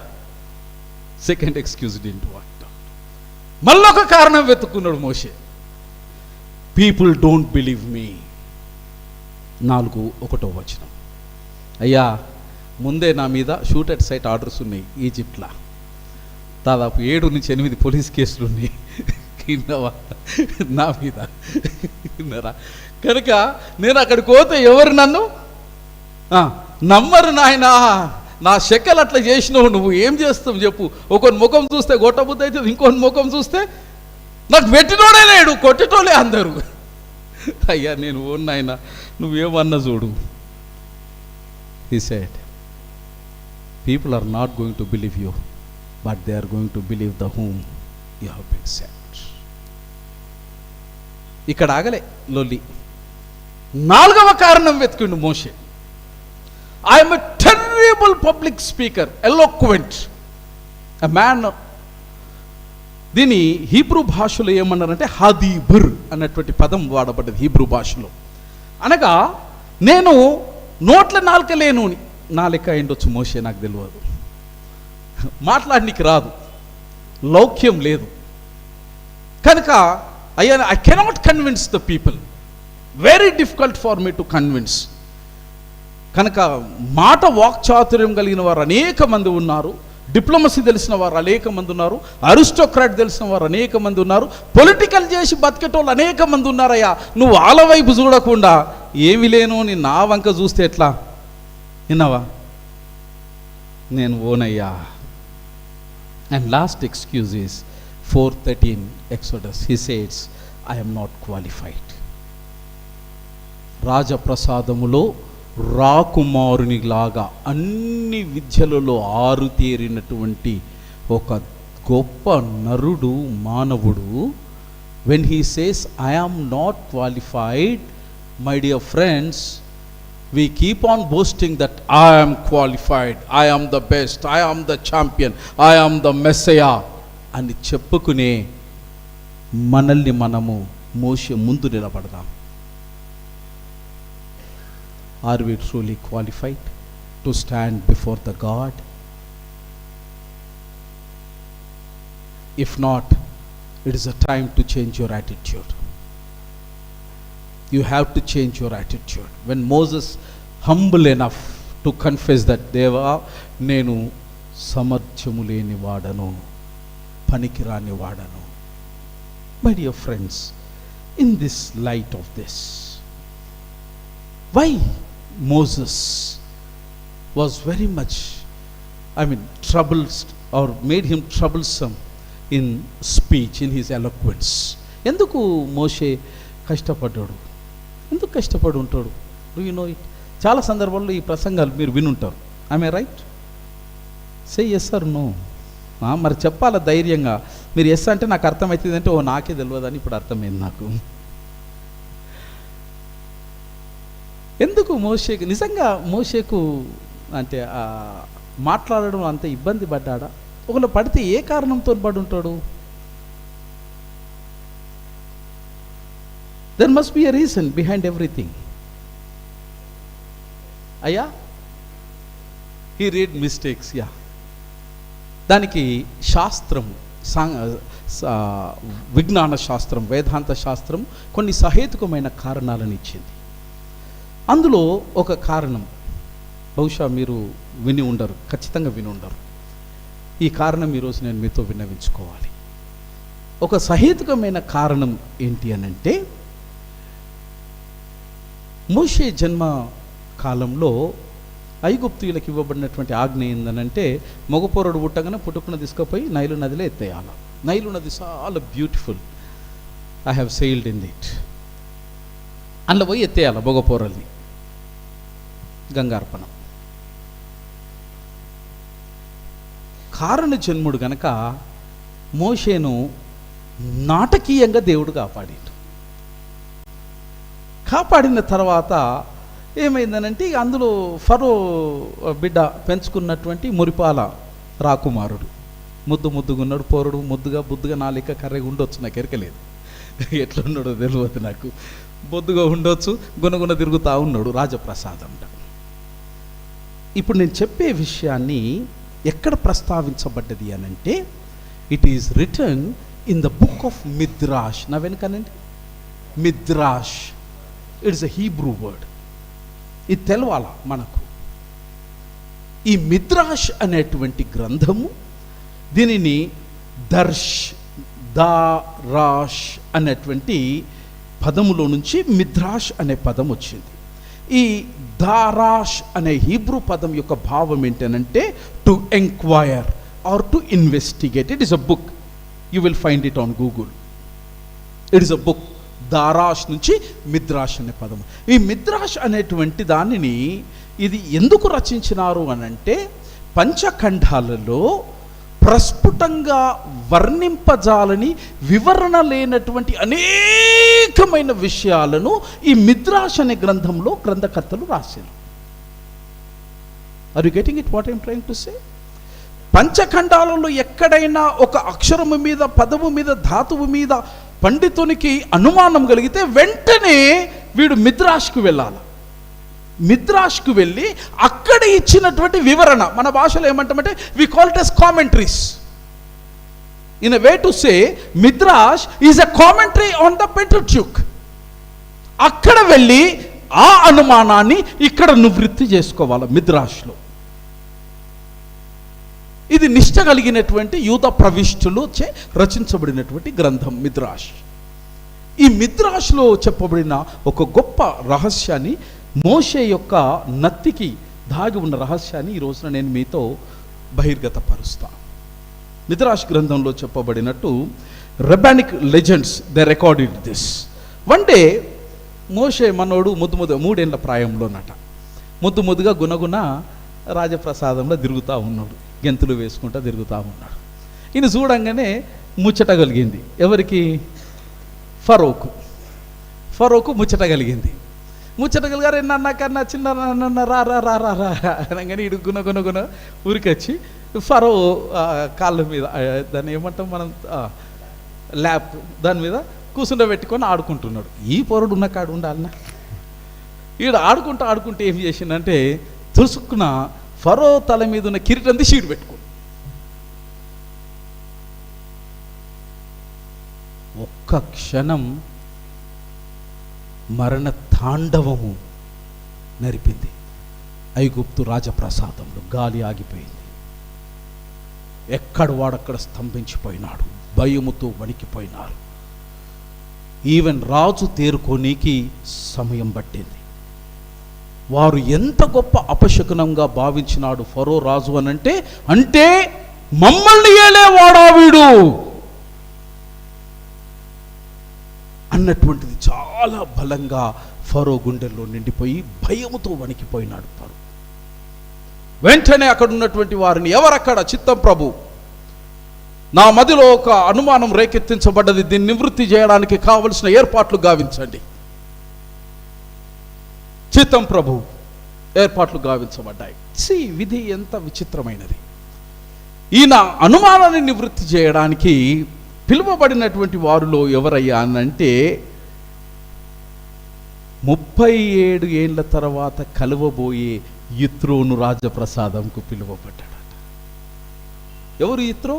Second excuse didn't work out. మళ్ళొక కారణం వెతుక్కున్నాడు Moshe. People don't believe me. 4:1 వచనం. అయ్యా ముందే నా మీద షూట్ అట్ సైట్ ఆర్డర్స్ ఉన్నాయి ఈజిప్ట్లో. దాదాపు 7 నుంచి 8 పోలీస్ కేసులు ఉన్నాయి నా మీద. కనుక నేను అక్కడికి పోతే ఎవరు నన్ను నమ్మరు నాయన. నా శకలు అట్లా చేసినావు, నువ్వు ఏం చేస్తావు చెప్పు? ఒకరి ముఖం చూస్తే గొట్టబుద్ధి అవుతుంది, ఇంకొన్ని ముఖం చూస్తే నాకు పెట్టినోడే లేడు, కొట్టేటోలే అందరూ. అయ్యా నేను నాయన నువ్వేమన్నా చూడు. He said, people are not going to believe you, but they are going to believe the whom you have been sent. ఇక్కడ ఆగలే లొల్లి. 4వ కారణం వెతుకుండు Moshe. I'm a terrible public speaker, eloquent, a man. దీని హీబ్రూ భాషలో ఏమన్నారంటే హదీబుర్ అన్నటువంటి పదం వాడబడ్డది హీబ్రూ భాషలో. అనగా నేను నోట్ల నాలుక లేను. నా లెక్క అయిండొచ్చు మోషే, నాకు తెలియదు. మాట్లాడడానికి రాదు, లౌక్యం లేదు. కనుక I cannot convince the people. Very difficult for me to convince. కనుక మాట వాక్చాతుర్యం కలిగిన వారు అనేక మంది ఉన్నారు, డిప్లొమసీ తెలిసిన వారు అనేక మంది ఉన్నారు, అరిస్టోక్రాట్ తెలిసిన వారు అనేక మంది ఉన్నారు, పొలిటికల్ చేసి బతికేటోళ్ళు అనేక మంది ఉన్నారయ్యా. నువ్వు వాళ్ళ వైపు చూడకుండా ఏమి లేను నీ నా వంక చూస్తే ఎట్లా? విన్నావా? నేను ఓనయ్యా. And last excuse is 4:13 Exodus. He says, I am not qualified. రాజప్రసాదములో రాకుమారుని లాగా అన్ని విద్యలలో ఆరుతేరినటువంటి ఒక గొప్ప నరుడు, మానవుడు, when he says I am not qualified, my dear friends, we keep on boasting that I am qualified, I am the best, I am the champion, I am the messiah అని చెప్పుకునే మనల్ని మనము మోసే ముందు నిలబడదాం. Are we truly qualified to stand before the God? If not, it is a time to change your attitude. You have to change your attitude. When Moses humble enough to confess that Deva, nenu samarthyamu leni vaadanu, panikirani vaadanu. My dear friends, in this light of this, why Moses was very much, troubled, or made him troublesome in speech, in his eloquence? ఎందుకు మోషే కష్టపడ్డాడు? ఎందుకు కష్టపడి ఉంటాడు? Do you know it? చాలా సందర్భాల్లో ఈ ప్రసంగాలు మీరు వినుంటారు. I right? Say yes or no. మరి చెప్పాల ధైర్యంగా. మీరు ఎస్ అంటే నాకు అర్థమవుతుంది అంటే, ఓ నాకే తెలియదని ఇప్పుడు అర్థమైంది నాకు. ఎందుకు మోషేకు, నిజంగా మోషేకు అంటే మాట్లాడడం అంత ఇబ్బంది పడ్డాడా? ఒకవేళ పడితే ఏ కారణంతో పడి ఉంటాడు? There must be a reason behind everything. అయ్యా, హీ రీడ్ మిస్టేక్స్. యా, దానికి శాస్త్రము, విజ్ఞాన శాస్త్రం, వేదాంత శాస్త్రం కొన్ని సహేతుకమైన కారణాలను ఇచ్చింది. అందులో ఒక కారణం బహుశా మీరు విని ఉండరు, ఖచ్చితంగా విని ఉండరు. ఈ కారణం ఈరోజు నేను మీతో విన్నవించుకోవాలి. ఒక సహేతుకమైన కారణం ఏంటి అనంటే, మోషే జన్మ కాలంలో ఐగుప్తీయులకు ఇవ్వబడినటువంటి ఆజ్ఞ ఏందనంటే, మగపోరడు పుట్టగానే పుట్టుకున్న తీసుకుపోయి నైలు నదిలో ఎత్తేయాలి. నైలు నది చాలా beautiful. I have sailed in it. అందులో పోయి ఎత్తేయాలి మగపోరల్ని, గంగార్పణం. కారణ జన్ముడు గనక మోషేను నాటకీయంగా దేవుడు కాపాడిన తర్వాత ఏమైందనంటే, అందులో ఫరో బిడ్డ పెంచుకున్నటువంటి మురిపాల రాకుమారుడు, ముద్దుగున్నాడు, పోరుడు, బుద్దుగా నాలిక కర్రెగా ఉండొచ్చు, నాకు ఎరకలేదు, ఎట్లున్నాడో తెలియదు నాకు. బొద్దుగా ఉండొచ్చు, గునగున తిరుగుతూ ఉన్నాడు, రాజప్రసాదం. ఇప్పుడు నేను చెప్పే విషయాన్ని ఎక్కడ ప్రస్తావించబడ్డది అనంటే, it is written in the book of Midrash. నా వెనుకనండి, Midrash, it's a Hebrew word. ఇది తెలవాల మనకు. ఈ మిద్రాష్ అనేటువంటి గ్రంథము, దీనిని దారాష్ అనేటువంటి పదములో నుంచి మిద్రాష్ అనే పదం వచ్చింది. ఈ దారాష్ అనే హీబ్రూ పదం యొక్క భావం ఏంటనంటే, to enquire or to investigate. It is a book, you will find it on Google. It is a book. దారాష్ నుంచి మిద్రాష్ అనే పదము. ఈ మిద్రాష్ అనేటువంటి దానిని ఇది ఎందుకు రచించినారు అనంటే, పంచఖండాలలో ప్రస్ఫుటంగా వర్ణింపజాలని, వివరణ లేనటువంటి అనేకమైన విషయాలను ఈ మిద్రాష్ అనే గ్రంథంలో గ్రంథకర్తలు రాశారు. Are you getting it what I'm trying to say? పంచఖండాలలో ఎక్కడైనా ఒక అక్షరము మీద, పదము మీద, ధాతువు మీద పండితునికి అనుమానం కలిగితే వెంటనే వీడు మిద్రాష్కు వెళ్ళాలి. మిద్రాష్కు వెళ్ళి అక్కడ ఇచ్చినటువంటి వివరణ, మన భాషలో ఏమంటామంటే we call it as commentaries. In a way to say, Midrash is a commentary on the Pentateuch. అక్కడ వెళ్ళి ఆ అనుమానాన్ని ఇక్కడ నివృత్తి చేసుకోవాలి మిద్రాష్లో. ఇది నిష్ట కలిగినటువంటి యూద ప్రవిష్టులు చే రచించబడినటువంటి గ్రంథం మిద్రాష్. ఈ మిద్రాష్లో చెప్పబడిన ఒక గొప్ప రహస్యాన్ని, మోషే యొక్క నత్తికి దాగి ఉన్న రహస్యాన్ని ఈ రోజున నేను మీతో బహిర్గతపరుస్తాను. మిద్రాష్ గ్రంథంలో చెప్పబడినట్టు rabbinic legends they recorded this. One day Moshe మనోడు ముద్దు 3 ఏళ్ల ప్రాయంలోనట ముద్దుగా గుణగుణ రాజప్రసాదంలో తిరుగుతూ ఉన్నాడు, గెంతులు వేసుకుంటూ తిరుగుతూ ఉన్నాడు. ఈయన చూడంగానే ముచ్చట కలిగింది. ఎవరికి? ఫరోకు ముచ్చట కలిగింది. ముచ్చట కలిగారు, నన్న కన్నా చిన్న నన్న రా రా రా రా రా అనగానే ఇడు గుణ ఉరికొచ్చి ఫరో కాళ్ళ మీద, దాన్ని ఏమంటాం మనం, ల్యాప్, దాని మీద కూర్చుండబెట్టుకొని ఆడుకుంటున్నాడు. ఈ పొరడు ఉన్న కాడు ఉండాలన్నా. ఈడు ఆడుకుంటూ ఏం చేసిందంటే తుసుక్కున ఫరో తల మీద ఉన్న కిరీటం తీసి ఈడు పెట్టుకుని ఒక్క క్షణం మరణ తాండవము నరిపింది. ఐగుప్తు రాజప్రసాదంలో గాలి ఆగిపోయింది. ఎక్కడ వాడక్కడ స్తంభించిపోయినాడు, భయముతో వణికిపోయినారు. ఈవెన్ రాజు తేరుకోనీకి సమయం పట్టింది. వారు ఎంత గొప్ప అపశకునంగా భావించినాడు ఫరో రాజు అంటే మమ్మల్ని ఏలేవాడా వీడు అన్నటువంటిది చాలా బలంగా ఫరో గుండెల్లో నిండిపోయి భయముతో వణికిపోయినాడు ఫరో. వెంటనే అక్కడ ఉన్నటువంటి వారిని, ఎవరక్కడ? చిత్తం ప్రభు, నా మదిలో ఒక అనుమానం రేకెత్తించబడ్డది, దీన్ని నివృత్తి చేయడానికి కావలసిన ఏర్పాట్లు గావించండి. చిత్తం ప్రభు, ఏర్పాట్లు గావించబడ్డాయి. విధి ఎంత విచిత్రమైనది. ఈయన అనుమానాన్ని నివృత్తి చేయడానికి పిలువబడినటువంటి వారిలో ఎవరయ్యా అనంటే 37 ఏళ్ల తర్వాత కలువబోయే యిత్రోను రాజప్రసాదంకు పిలువబడ్డాడట. ఎవరు యిత్రో?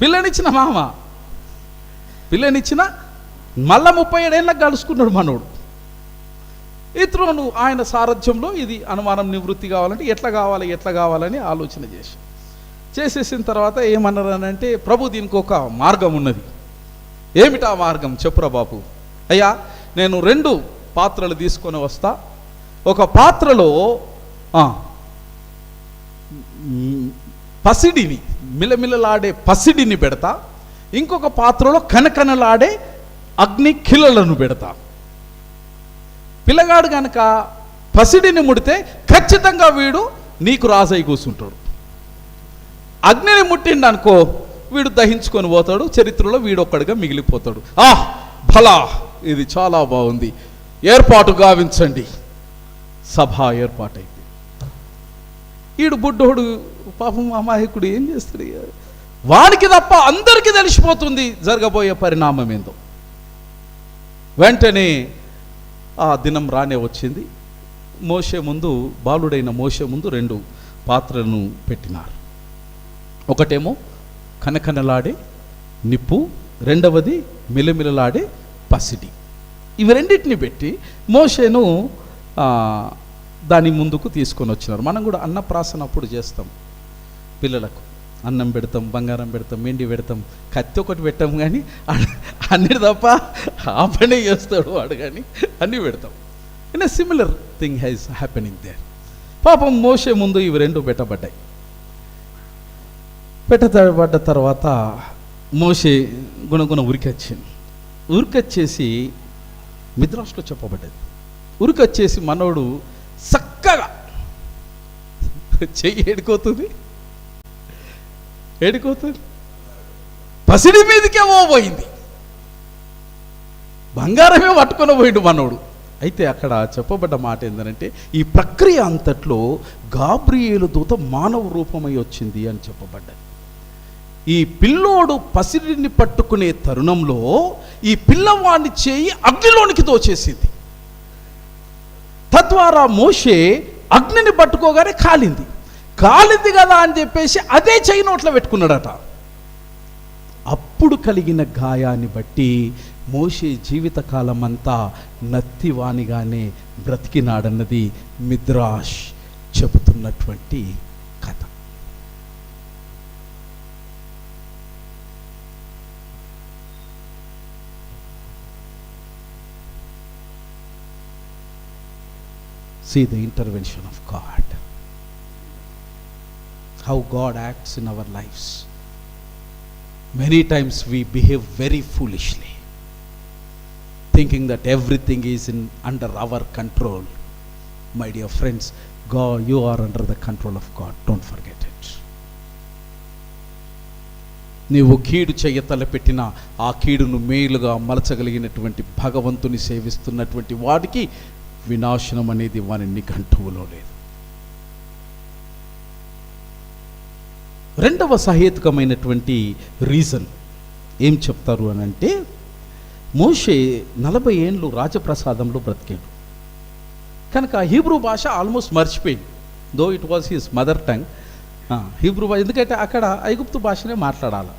పిల్లనిచ్చిన మామ, పిల్లనిచ్చిన మళ్ళా 37 ఏళ్ళకి కలుసుకున్నాడు మనోడు. యిత్రోను ఆయన సారథ్యంలో ఇది అనుమానం నివృత్తి కావాలంటే ఎట్లా కావాలని ఆలోచన చేసేసిన తర్వాత ఏమన్నారు అంటే, ప్రభు దీనికి ఒక మార్గం ఉన్నది. ఏమిటా మార్గం? చెప్పురా బాబు. అయ్యా, నేను 2 పాత్రలు తీసుకొని వస్తా. ఒక పాత్రలో పసిడిని, మిలమిలలాడే పసిడిని పెడతా, ఇంకొక పాత్రలో కనకనలాడే అగ్ని కిలలను పెడతా. పిల్లగాడు కనుక పసిడిని ముడితే ఖచ్చితంగా వీడు నీకు రాజై కూర్చుంటాడు. అగ్నిని ముట్టిండు అనుకో, వీడు దహించుకొని పోతాడు, చరిత్రలో వీడొక్కడిగా మిగిలిపోతాడు. భలా, ఇది చాలా బాగుంది, ఏర్పాటు గావించండి. సభ ఏర్పాటైంది. వీడు బుడ్డోడు పాపం అమాయకుడు ఏం చేస్తాడు? వానికి తప్ప అందరికీ తెలిసిపోతుంది జరగబోయే పరిణామం ఏందో. వెంటనే ఆ దినం రానే వచ్చింది. మోషే ముందు, బాలుడైన మోషే ముందు 2 పాత్రలను పెట్టినారు. ఒకటేమో కనకనలాడే నిప్పు, రెండవది మిలమిలలాడే పసిడి. ఇవి రెండింటిని పెట్టి మోషేను దాని ముందుకు తీసుకొని వచ్చినారు. మనం కూడా అన్నప్రాసన అప్పుడు చేస్తాం. పిల్లలకు అన్నం పెడతాం, బంగారం పెడతాం, మెండి పెడతాం, కత్తి ఒకటి పెట్టాం, కానీ అన్నిటి తప్ప ఆ పని చేస్తాడు వాడు, కానీ అన్నీ పెడతాం. In a similar thing has happening there. పాపం మోషే ముందు ఇవి 2 పెట్టబడ్డాయి. పెట్టబడ్డ తర్వాత మోషే గుణగుణ ఉరికొచ్చేసి మిద్రాష్లో చెప్పబడ్డది. ఉరికొచ్చేసి మనోడు చక్కగా చెయ్యి ఏడుకోతుంది, పసిడి మీదకే పోయింది, బంగారమే పట్టుకొని పోయిండు మనోడు. అయితే అక్కడ చెప్పబడ్డ మాట ఏంటంటే, ఈ ప్రక్రియ అంతట్లో గాబ్రియేలు దూత మానవ రూపమై వచ్చింది అని చెప్పబడ్డది. ఈ పిల్లోడు పసిడిని పట్టుకునే తరుణంలో ఈ పిల్లవాడిని చేయి అగ్నిలోనికి తోచేసింది. తద్వారా మోషే అగ్నిని పట్టుకోగానే కాలింది కదా అని చెప్పేసి అదే చెయ్యి నోట్లో పెట్టుకున్నాడట. అప్పుడు కలిగిన గాయాన్ని బట్టి మోషే జీవితకాలం అంతా నత్తివానిగానే బ్రతికినాడన్నది మిద్రాష్ చెబుతున్నటువంటి కథ. See the intervention of God. How God acts in our lives. Many times we behave very foolishly, thinking that everything is under our control. My dear friends, God, you are under the control of God. Don't forget it. నీవు కీడు చెయ్య తలపెట్టిన ఆ కీడును మేలుగా మలచగలిగినటువంటి భగవంతుని సేవిస్తున్నటువంటి వాడికి వినాశనం అనేది వాని నిఘంటువులో లేదు. రెండవ సహేతుకమైనటువంటి రీజన్ ఏం చెప్తారు అని అంటే, మోషే 40 ఏండ్లు రాజప్రసాదంలో బ్రతికాడు కనుక హీబ్రూ భాష ఆల్మోస్ట్ మర్చిపోయింది. Though it was his mother tongue Hebrew భాష, ఎందుకంటే అక్కడ ఐగుప్తు భాషనే మాట్లాడాలి.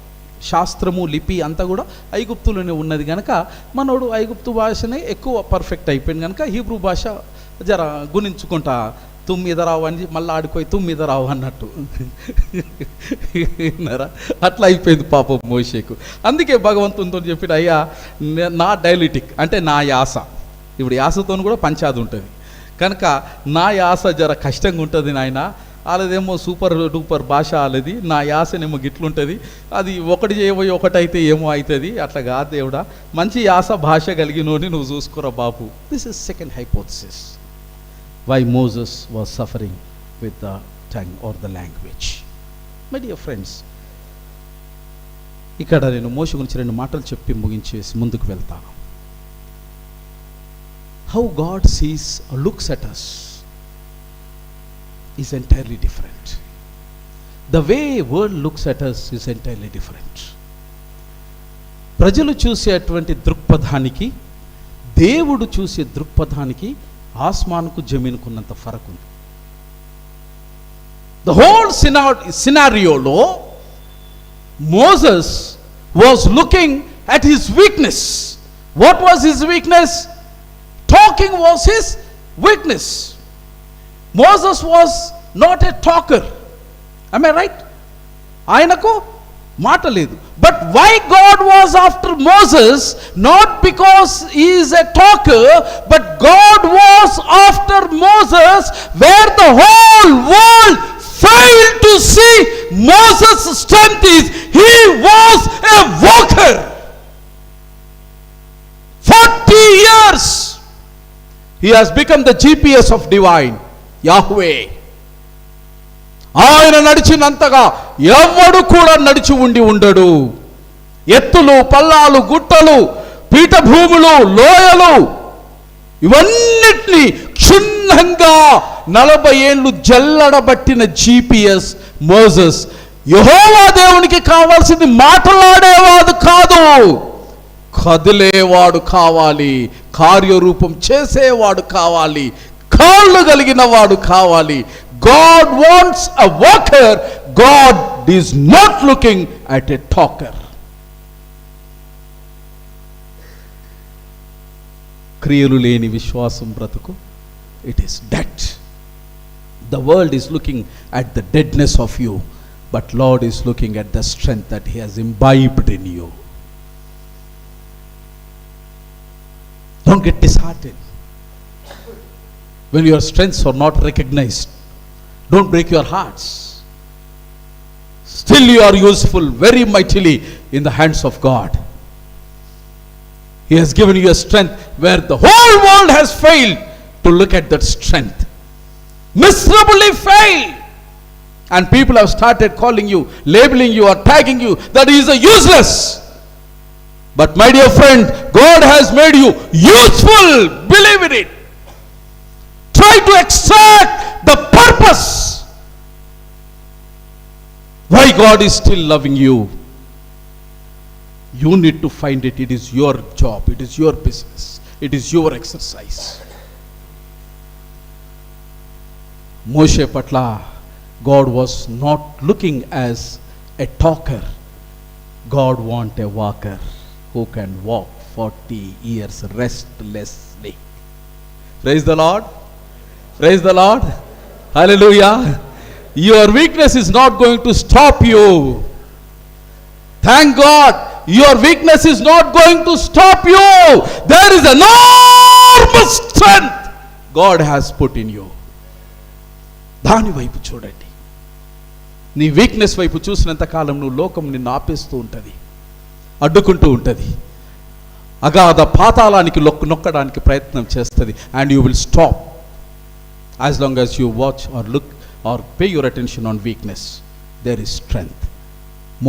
శాస్త్రము లిపి అంతా కూడా ఐగుప్తులోనే ఉన్నది కనుక మనోడు ఐగుప్తు భాషనే ఎక్కువ పర్ఫెక్ట్ అయిపోయింది కనుక హీబ్రూ భాష జర గుణించుకుంటా తుమ్మిదరావు అని మళ్ళీ ఆడిపోయి తుమ్మిదరావు అన్నట్టు అట్లా అయిపోయింది పాపం మోషేకు. అందుకే భగవంతునితో చెప్పిన, అయ్యా నా డైలిటిక్ అంటే నా యాస, ఇప్పుడు యాసతో కూడా పంచాది ఉంటుంది కనుక నా యాస జర కష్టంగా ఉంటుంది నాయన, వాళ్ళదేమో సూపర్ డూపర్ భాష, వాళ్ళది నా యాసనేమో గిట్లుంటుంది, అది ఒకటి చేయబోయి ఒకటైతే ఏమో అవుతుంది, అట్లా కాదు దేవుడా, మంచి యాస భాష కలిగినోని నువ్వు చూసుకోరా బాబు. This is second hypothesis why Moses was suffering with the tongue or the language. My dear friends, ఇక్కడ నేను మోషే గురించి 2 మాటలు చెప్పి ముగించేసి ముందుకు వెళ్తాను. How God sees or looks at us is entirely different. The way world looks at us is entirely different. ప్రజలు చూసేటువంటి దృక్పథానికి దేవుడు చూసే దృక్పథానికి ఆస్మాన్కు జమీన్కున్నంత ఫరక్ ఉంది. The whole scenario, Moses was looking at his weakness. What was his weakness? Talking was his weakness. Moses was not a talker. Am I right? ఆయనకు మాట లేదు. But why God was after Moses? Not because he is a talker, but God was after Moses where the whole world failed to see Moses' strength is. He was a walker. 40 years he has become the GPS of divine Yahweh. ఆయన నడిచినంతగా ఎవడు కూడా నడిచి ఉండడు. ఎత్తులు, పల్లాలు, గుట్టలు, పీఠభూములు, లోయలు, ఇవన్నిటినీ క్షుణ్ణంగా 40 ఏళ్ళు జల్లడబట్టిన జీపీఎస్ మోసెస్. యెహోవా దేవునికి కావాల్సింది మాట్లాడేవాడు కాదు, కదిలేవాడు కావాలి, కార్యరూపం చేసేవాడు కావాలి, కాళ్ళు కలిగిన వాడు కావాలి. God wants a walker. God is not looking at a talker. క్రియలు లేని విశ్వాసం బ్రతుకు, it is dead. The world is looking at the deadness of you, but Lord is looking at the strength that he has imbibed in you. Don't get disheartened when your strengths are not recognized. Don't break your hearts. Still you are useful very mightily in the hands of God. He has given you a strength where the whole world has failed to look at that strength. Miserably failed. And people have started calling you, labeling you or tagging you that he is a useless. But my dear friend, God has made you useful. Believe in it. Try to extract the purpose why God is still loving you. You need to find it. It is your job, it is your business, it is your exercise. Moshe patla God was not looking as a talker. God want a walker who can walk 40 years restlessly. Praise the Lord. Praise the Lord. Hallelujah. Your weakness is not going to stop you. Thank God. Your weakness is not going to stop you. There is enormous strength God has put in you. దాని వైపు చూడండి. నీ weakness వైపు చూసినంత కాలం నువ్వు లోకం నిన్ను ఆపేస్తూ ఉంటుంది, అడ్డుకుంటూ ఉంటుంది, అగాధ పాతాళానికి నొక్కడానికి ప్రయత్నం చేస్తుంది. And you will stop as long as you watch or look or pay your attention on weakness. There is strength.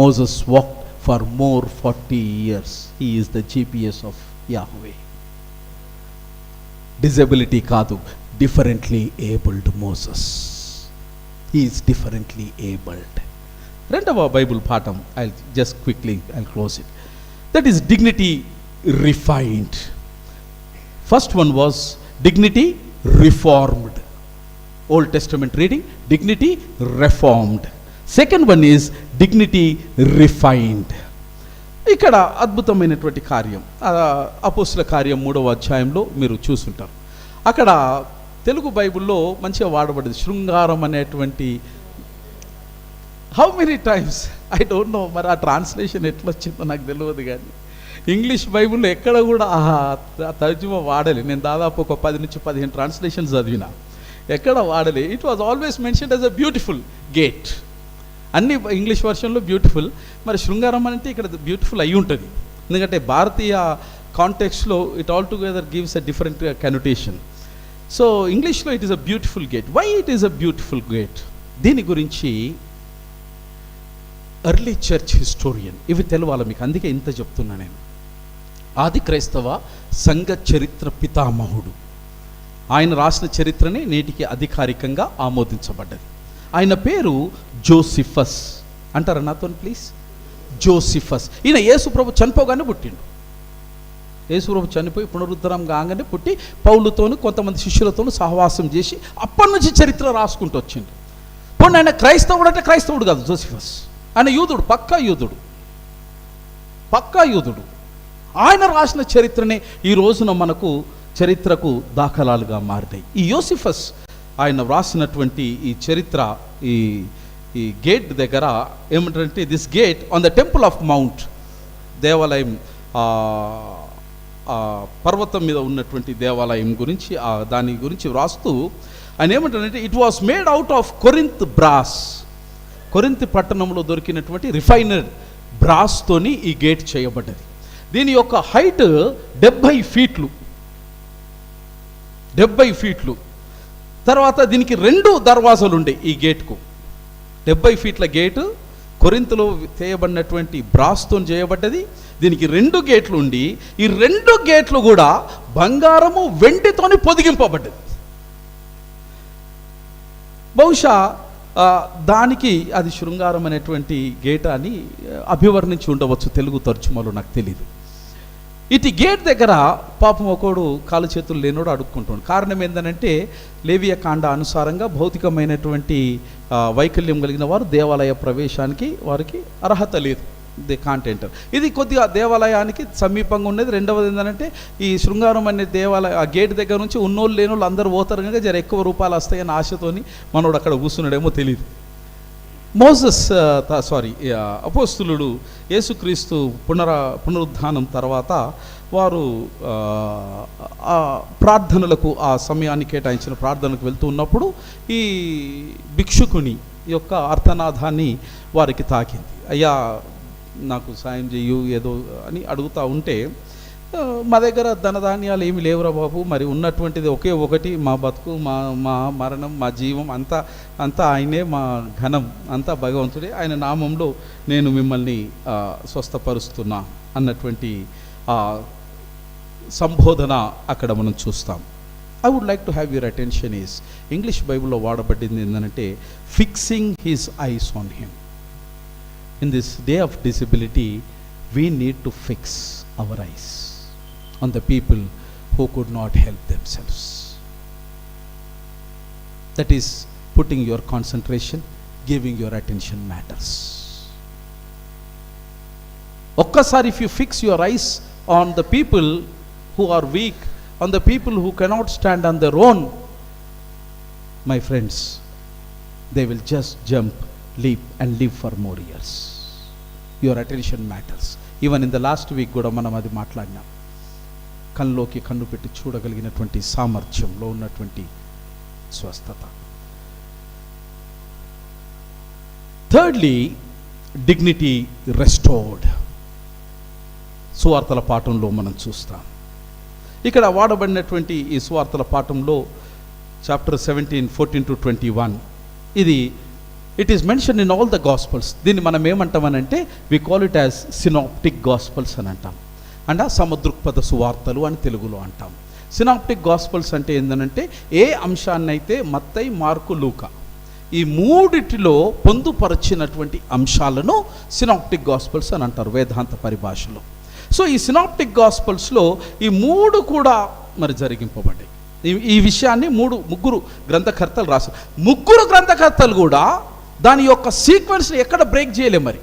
Moses walked for more 40 years. He is the GPS of Yahweh. Disability కాదు, differently abled Moses. He is differently abled. రెండవ Bible పాఠం, I just quickly I close it. That is dignity refined. First one was dignity reformed. Old testament reading, dignity reformed. Second one is dignity refined. ఇక్కడ అద్భుతమైనటువంటి కార్యం, అపోస్తుల కార్యం 3వ అధ్యాయంలో మీరు చూసుంటారు. అక్కడ తెలుగు బైబిల్లో మంచిగా వాడబడింది శృంగారం అనేటువంటి. How many times I don't know, మరి ఆ ట్రాన్స్లేషన్ ఎట్లా వచ్చిందో నాకు తెలియదు, కానీ ఇంగ్లీష్ బైబిల్లో ఎక్కడ కూడా ఆ తర్జుమా వాడలే. నేను దాదాపు ఒక 10 నుంచి 15 ట్రాన్స్లేషన్స్ చదివిన, ఎక్కడ వాడలే. It was always mentioned as a beautiful gate. అన్ని ఇంగ్లీష్ వర్షన్లో బ్యూటిఫుల్, మరి శృంగారం అంటే ఇక్కడ బ్యూటిఫుల్ అయి ఉంటుంది. ఎందుకంటే భారతీయ కాంటెక్స్ట్లో it all together gives a different connotation. So ఇంగ్లీష్లో it is a beautiful gate. Why it is a beautiful gate? దీని గురించి ఎర్లీ చర్చ్ హిస్టోరియన్, ఇవి తెలవాలి మీకు, అందుకే ఇంత చెప్తున్నా నేను. ఆది క్రైస్తవ సంఘ చరిత్ర పితామహుడు, ఆయన రాసిన చరిత్రనే నేటికి అధికారికంగా ఆమోదించబడ్డది. ఆయన పేరు జోసిఫస్. అంటారా నాతో ప్లీజ్? జోసిఫస్. ఈయన యేసుప్రభు చనిపోగానే పుట్టిండు. యేసుప్రభు చనిపోయి పునరుద్ధరం కాగానే పుట్టి పౌలుతోను కొంతమంది శిష్యులతోనూ సహవాసం చేసి అప్పటి నుంచి చరిత్ర రాసుకుంటూ వచ్చిండు. పోనీ ఆయన క్రైస్తవుడు అంటే క్రైస్తవుడు కాదు జోసిఫస్, ఆయన యూదుడు, పక్కా యూదుడు, పక్కా యూదుడు. ఆయన రాసిన చరిత్రనే ఈ రోజున మనకు చరిత్రకు దాఖలాలుగా మారినాయి. ఈ యోసిఫస్ ఆయన వ్రాసినటువంటి ఈ చరిత్ర, ఈ గేట్ దగ్గర ఏమంటారంటే, this gate on the temple of mount, దేవాలయం పర్వతం మీద ఉన్నటువంటి దేవాలయం గురించి, దాని గురించి వ్రాస్తూ ఆయన ఏమంటారంటే, it was made out of Corinth brass. Corinth పట్టణంలో దొరికినటువంటి రిఫైనడ్ బ్రాస్తోని ఈ గేట్ చేయబడ్డది. దీని యొక్క హైట్ 70 ఫీట్లు. 70 ఫీట్లు. తర్వాత దీనికి 2 దర్వాజాలు ఉండే ఈ గేట్కు. 70 ఫీట్ల గేటు కొరింతలో చేయబడినటువంటి బ్రాస్తో చేయబడ్డది. దీనికి 2 గేట్లు ఉండి, ఈ 2 గేట్లు కూడా బంగారము వెండితోని పొదిగింపబడ్డది. బహుశా దానికి అది శృంగారం అనేటువంటి గేట్ అని అభివర్ణించి ఉండవచ్చు తెలుగు తర్జుమాలో, నాకు తెలీదు. ఇటు గేట్ దగ్గర పాపం ఒకడు కాలు చేతులు లేనోడు అడుక్కుంటాడు. కారణం ఏంటంటే, లేవియ కాండ అనుసారంగా భౌతికమైనటువంటి వైకల్యం కలిగిన వారు దేవాలయ ప్రవేశానికి వారికి అర్హత లేదు, దే కాంట్ ఎంటర్. ఇది కొద్దిగా దేవాలయానికి సమీపంగా ఉన్నది. రెండవది ఏంటంటే, ఈ శృంగారం అనే దేవాలయ ఆ గేట్ దగ్గర నుంచి ఉన్నోళ్ళు లేనోళ్ళు అందరూ పోతారు కనుక జర ఎక్కువ రూపాయలు వస్తాయని ఆశతోని మనోడు అక్కడ కూర్చున్నాడేమో తెలియదు. అపోస్తులుడు యేసుక్రీస్తు పునరుద్ధానం తర్వాత వారు ఆ ప్రార్థనలకు, ఆ సమయాన్ని కేటాయించిన ప్రార్థనకు వెళ్తూ ఉన్నప్పుడు ఈ భిక్షుకుని యొక్క అర్థనాదాన్ని వారికి తాకింది. అయ్యా నాకు సాయం చెయ్యు ఏదో అని అడుగుతూ ఉంటే, మా దగ్గర ధనధాన్యాలు ఏమి లేవురా బాబు, మరి ఉన్నటువంటిది ఒకే ఒకటి, మా బతుకు, మా మరణం, మా జీవం అంతా ఆయనే, మా ఘనం అంతా భగవంతుడే, ఆయన నామంలో నేను మిమ్మల్ని స్వస్థపరుస్తున్నా అన్నటువంటి సంబోధన అక్కడ మనం చూస్తాం. I would like to have your attention is, English బైబిల్లో వాడబడింది ఏంటంటే, fixing his eyes on him. In this day of disability we need to fix our eyes on the people who could not help themselves. That is putting your concentration, giving your attention matters. Okkasari if you fix your eyes on the people who are weak, on the people who cannot stand on their own, my friends, they will just jump, leap and live for more years. Your attention matters. Even in the last week కూడా మనం అది మాట్లాడినాం. కన్నులోకి కన్ను పెట్టి చూడగలిగినటువంటి సామర్థ్యంలో ఉన్నటువంటి స్వస్థత. Thirdly, dignity restored. సువార్తల పాఠంలో మనం చూస్తాం. ఇక్కడ వాడబడినటువంటి ఈ సువార్తల పాఠంలో chapter 17, 14-21, it is mention in all the gospels. దీన్ని మనం ఏమంటామనంటే we call it as synoptic gospels అని అంటాం. అంటే సముద్రపద సువార్తలు అని తెలుగులో అంటాం. సినాప్టిక్ గాస్పల్స్ అంటే ఏంటంటే ఏ అంశాన్నైతే మత్తయి, మార్కు, లూకా ఈ మూడిటిలో పొందుపరిచినటువంటి అంశాలను సినాప్టిక్ గాస్పల్స్ అని అంటారు వేదాంత పరిభాషలో. సో ఈ సినాప్టిక్ గాస్పల్స్లో ఈ మూడు కూడా మరి జరిగింపబడ్డాయి. ఈ విషయాన్ని ముగ్గురు గ్రంథకర్తలు రాశారు. ముగ్గురు గ్రంథకర్తలు కూడా దాని యొక్క సీక్వెన్స్ని ఎక్కడ బ్రేక్ చేయలే. మరి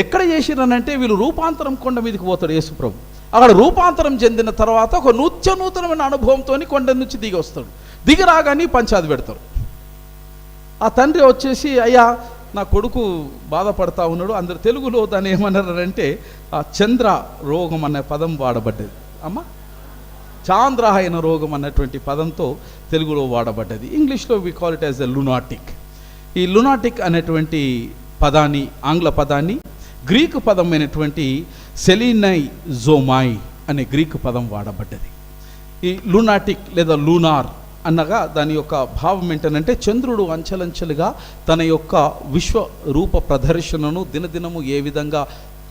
ఎక్కడ చేసిరనంటే వీళ్ళు రూపాంతరం కొండ మీదకి పోతాడు యేసుప్రభు. అక్కడ రూపాంతరం చెందిన తర్వాత ఒక నూతనమైన అనుభవంతో కొండ నుంచి దిగి వస్తాడు. దిగి రాగానే పంచాది పెడతారు. ఆ తండ్రి వచ్చేసి, అయ్యా నా కొడుకు బాధపడతా ఉన్నాడు. అందరు తెలుగులో దాన్ని ఏమన్నారంటే ఆ చంద్ర రోగం అనే పదం వాడబడ్డది. అమ్మ, చాంద్రాయన రోగం అన్నటువంటి పదంతో తెలుగులో వాడబడ్డది. ఇంగ్లీష్లో we call it as a lunatic. ఈ లునాటిక్ అనేటువంటి పదాన్ని, ఆంగ్ల పదాన్ని గ్రీకు పదమైనటువంటి సెలినైజోమాయ్ అనే గ్రీకు పదం వాడబడ్డది. ఈ లునాటిక్ లేదా లూనార్ అనగా దాని యొక్క భావం ఏంటంటే చంద్రుడు అంచెలంచెలుగా తన యొక్క విశ్వరూప ప్రదర్శనను దినదినము ఏ విధంగా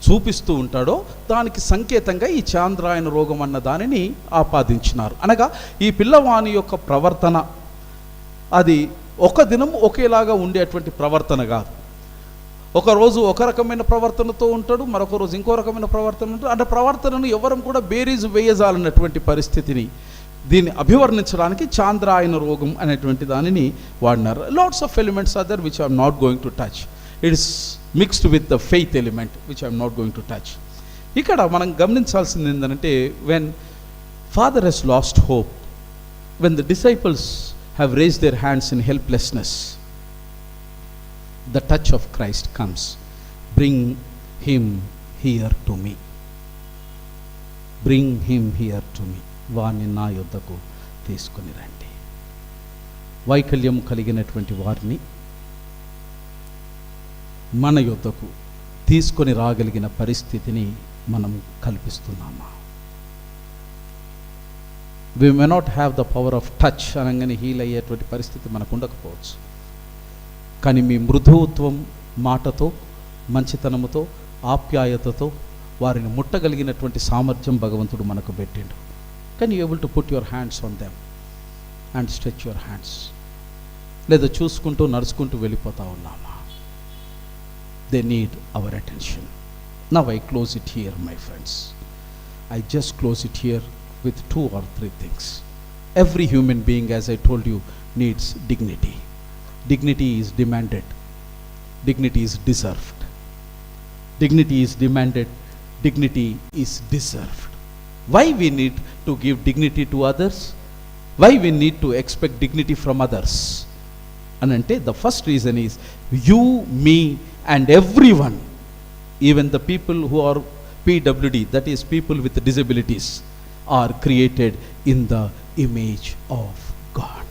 చూపిస్తూ ఉంటాడో దానికి సంకేతంగా ఈ చాంద్రాయన రోగం అన్న దానిని ఆపాదించినారు. అనగా ఈ పిల్లవాని యొక్క ప్రవర్తన అది ఒక దినం ఒకేలాగా ఉండేటువంటి ప్రవర్తన కాదు. ఒకరోజు ఒక రకమైన ప్రవర్తనతో ఉంటాడు, మరొక రోజు ఇంకో రకమైన ప్రవర్తన ఉంటాడు. అంటే ప్రవర్తనను ఎవరం కూడా బేరీజు వేయజాలన్నటువంటి పరిస్థితిని దీన్ని అభివర్ణించడానికి చాంద్రాయన రోగం అనేటువంటి దానిని వాడినారు. Lots of elements are there which I'm not going to touch. It is mixed with the faith element which I'm not going to touch. ఇక్కడ మనం గమనించాల్సింది ఏంటంటే when father has lost hope, when the disciples have raised their hands in helplessness, the touch of Christ comes. Bring him here to me. Bring him here to me. వారిని నా యొద్దకు తీసుకొని రండి. వైకల్యం కలిగినటువంటి వారిని మన యొద్దకు తీసుకొని రాగలిగిన పరిస్థితిని మనం కల్పిస్తున్నామా? We may not have the power of touch అనగానే హీల్ అయ్యేటువంటి పరిస్థితి మనకు ఉండకపోవచ్చు. కానీ మీ మృదుత్వం, మాటతో, మంచితనముతో, ఆప్యాయతతో వారిని ముట్టగలిగినటువంటి సామర్థ్యం భగవంతుడు మనకు పెట్టిండు. Can you able to put your hands on them and stretch your hands? లేదా చూసుకుంటూ నడుచుకుంటూ వెళ్ళిపోతా ఉన్నామా? They need our attention. Now I close it here my friends. I just close it here with 2 or 3 things. Every human being, as I told you, needs dignity. Dignity is demanded. Dignity is deserved. Dignity is demanded. Dignity is deserved. Why we need to give dignity to others? Why we need to expect dignity from others? Anante the first reason is you, me and everyone, even the people who are PWD, that is people with disabilities, are created in the image of God.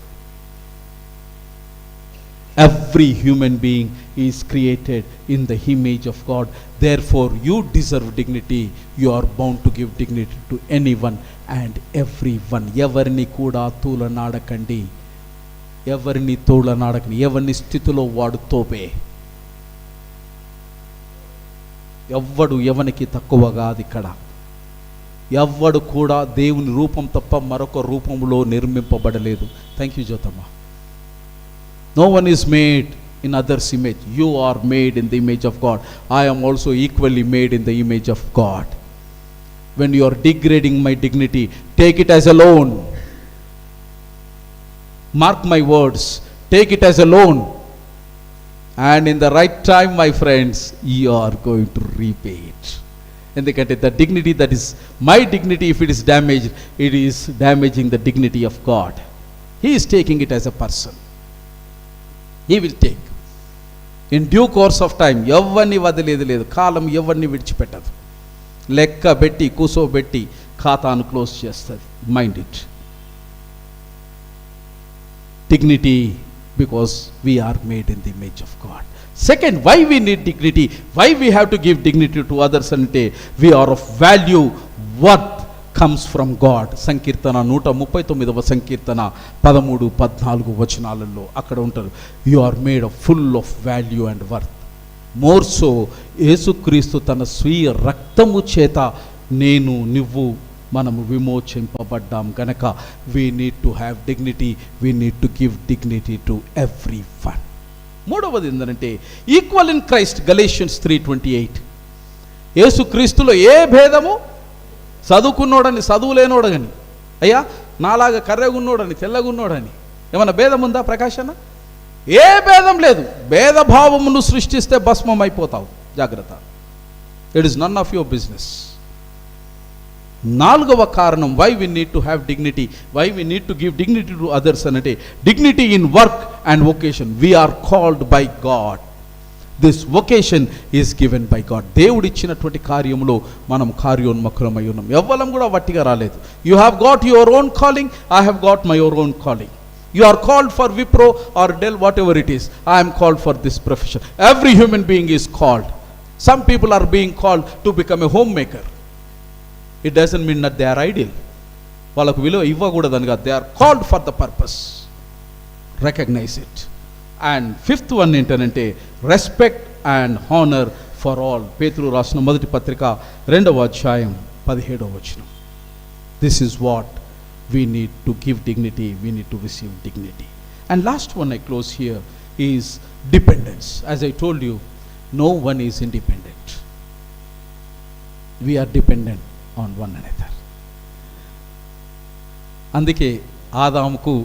Every human being is created in the image of God. Therefore you deserve dignity. You are bound to give dignity to anyone and everyone. Evarni kuda toolanadakandi, evarni toolanadakani, evarni స్థితిలో వాడు తోపే. ఎవ్వడు ఎవనికి తక్కువ కాదు. ఇక్కడ ఎవ్వడు కూడా దేవుని రూపం తప్ప మరొక రూపంలో నిర్మింపబడలేదు. Thank you Jyothamma. No one is made in others image. You are made in the image of God. I am also equally made in the image of God. When you are degrading my dignity, take it as a loan. Mark my words, take it as a loan. And in the right time, my friends, you are going to repay it. ఎందుకంటే the dignity that is my dignity, if it is damaged, it is damaging the dignity of God. He is taking it as a person. He will take in due course of time. ఎవరిని వదిలేదు లేదు, కాలం ఎవరిని విడిచిపెట్టదు. లెక్క పెట్టి కూసోబెట్టి ఖాతాను close చేస్తుంది. Mind it. Dignity because we are made in the image of God. Second, why we need dignity, why we have to give dignity to others ante we are of value, worth comes from God. సంకీర్తన 139వ సంకీర్తన 13, 14 వచనాలలో అక్కడ ఉంటారు. You are made of full of value and worth. More so, యేసుక్రీస్తు తన స్వీయ రక్తము చేత నేను నువ్వు మనము విమోచింపబడ్డాం గనక we need to have dignity, we need to give dignity to every one. మూడవది ఏంటంటే ఈక్వల్ ఇన్ క్రైస్ట్. గలేషియన్స్ 3:28. యేసుక్రీస్తులో ఏ భేదము, చదువుకున్నోడని చదువులేనోడని, అయ్యా నాలాగా కర్రెగున్నోడని తెల్లగున్నోడని ఏమన్నా భేదం ఉందా ప్రకాశన? ఏ భేదం లేదు. భేదభావమును సృష్టిస్తే భస్మం అయిపోతావు, జాగ్రత్త. It is none of your business. నాలుగవ కారణం why we need to have dignity, why we need to give dignity to others అంటే dignity in work and vocation. We are called by God. This vocation is given by God. దేవుడిచ్చినటువంటి కార్యంలో మనం కార్యోన్ముఖులమై ఉన్నాం. ఎవ్వరం కూడా వట్టిగా రాలేదు. You have got your own calling, I have got my own calling. You are called for Wipro or Dell, whatever it is. I am called for this profession. Every human being is called. Some people are being called to become a homemaker. It doesn't mean that they are ideal. వాళ్ళకు విలువ ఇవ్వకూడదని కాదు. They are called for the purpose. Recognize it. And fifth one ఏంటంటే respect and honour for all. పేతురు రాసిన మొదటి పత్రిక 2వ అధ్యాయం 17వ వచనం. This is what we need to give dignity, we need to receive dignity. And last one I close here is dependence. As I told you, no one is independent. We are dependent on one another. అందుకే ఆదాముకు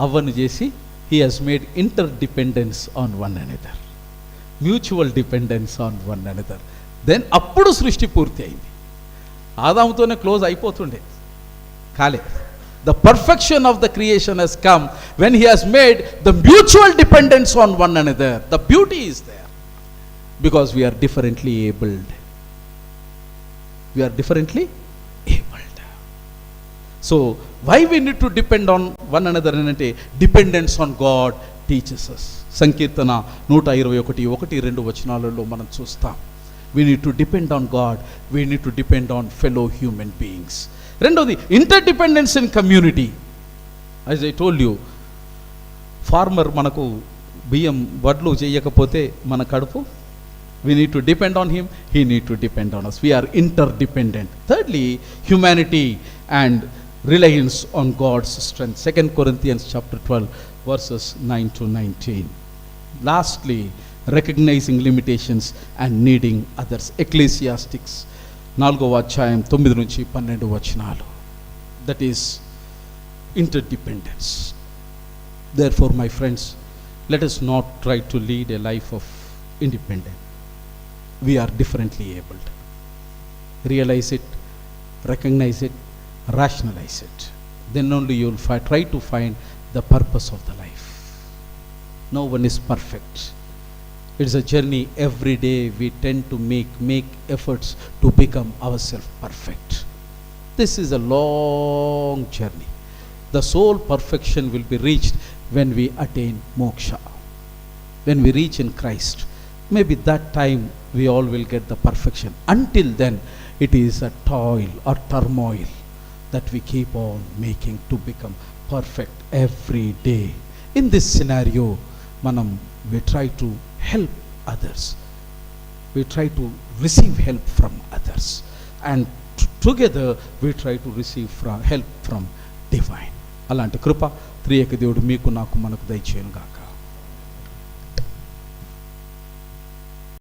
అవ్వను చేసి he has made interdependence on one another, mutual dependence on one another. Then అప్పుడు సృష్టి పూర్తి అయింది. ఆదాముతోనే close అయిపోతుండే కాలే. The perfection of the creation has come when he has made the mutual dependence on one another. The beauty is there because we are differently abled. We are differently abled. So why we need to depend on one another ante dependence on God teaches us. సంకీర్తన 121:1-2 వచనాలలో మనం చూస్తాం. We need to depend on God. We need to depend on fellow human beings. రెండోది interdependence in community. As I told you, farmer మనకు బియ్యం వడ్లు చేయకపోతే మన కడుపు, we need to depend on him, he need to depend on us. We are interdependent. Thirdly humanity and reliance on God's strength. 2 Corinthians chapter 12 9-19. Lastly recognizing limitations and needing others. Ecclesiastes 4వ అధ్యాయం 9-12 వచనాలు. That is interdependence. Therefore, my friends, let us not try to lead a life of independence. We are differently abled. Realize it, recognize it, rationalize it. Then only you will try to find the purpose of the life. No one is perfect. It's a journey. Every day we tend to make efforts to become ourselves perfect. This is a long journey. The soul perfection will be reached when we attain moksha, when we reach in Christ. Maybe that time we all will get the perfection. Until then, it is a toil or turmoil that we keep on making to become perfect every day. In this scenario, we try to help others. We try to receive help from others. And together we try to receive help from divine. అలాంటి కృప త్రియేక దేవుడు మీకు నాకు మనకు దయచేయును గాక.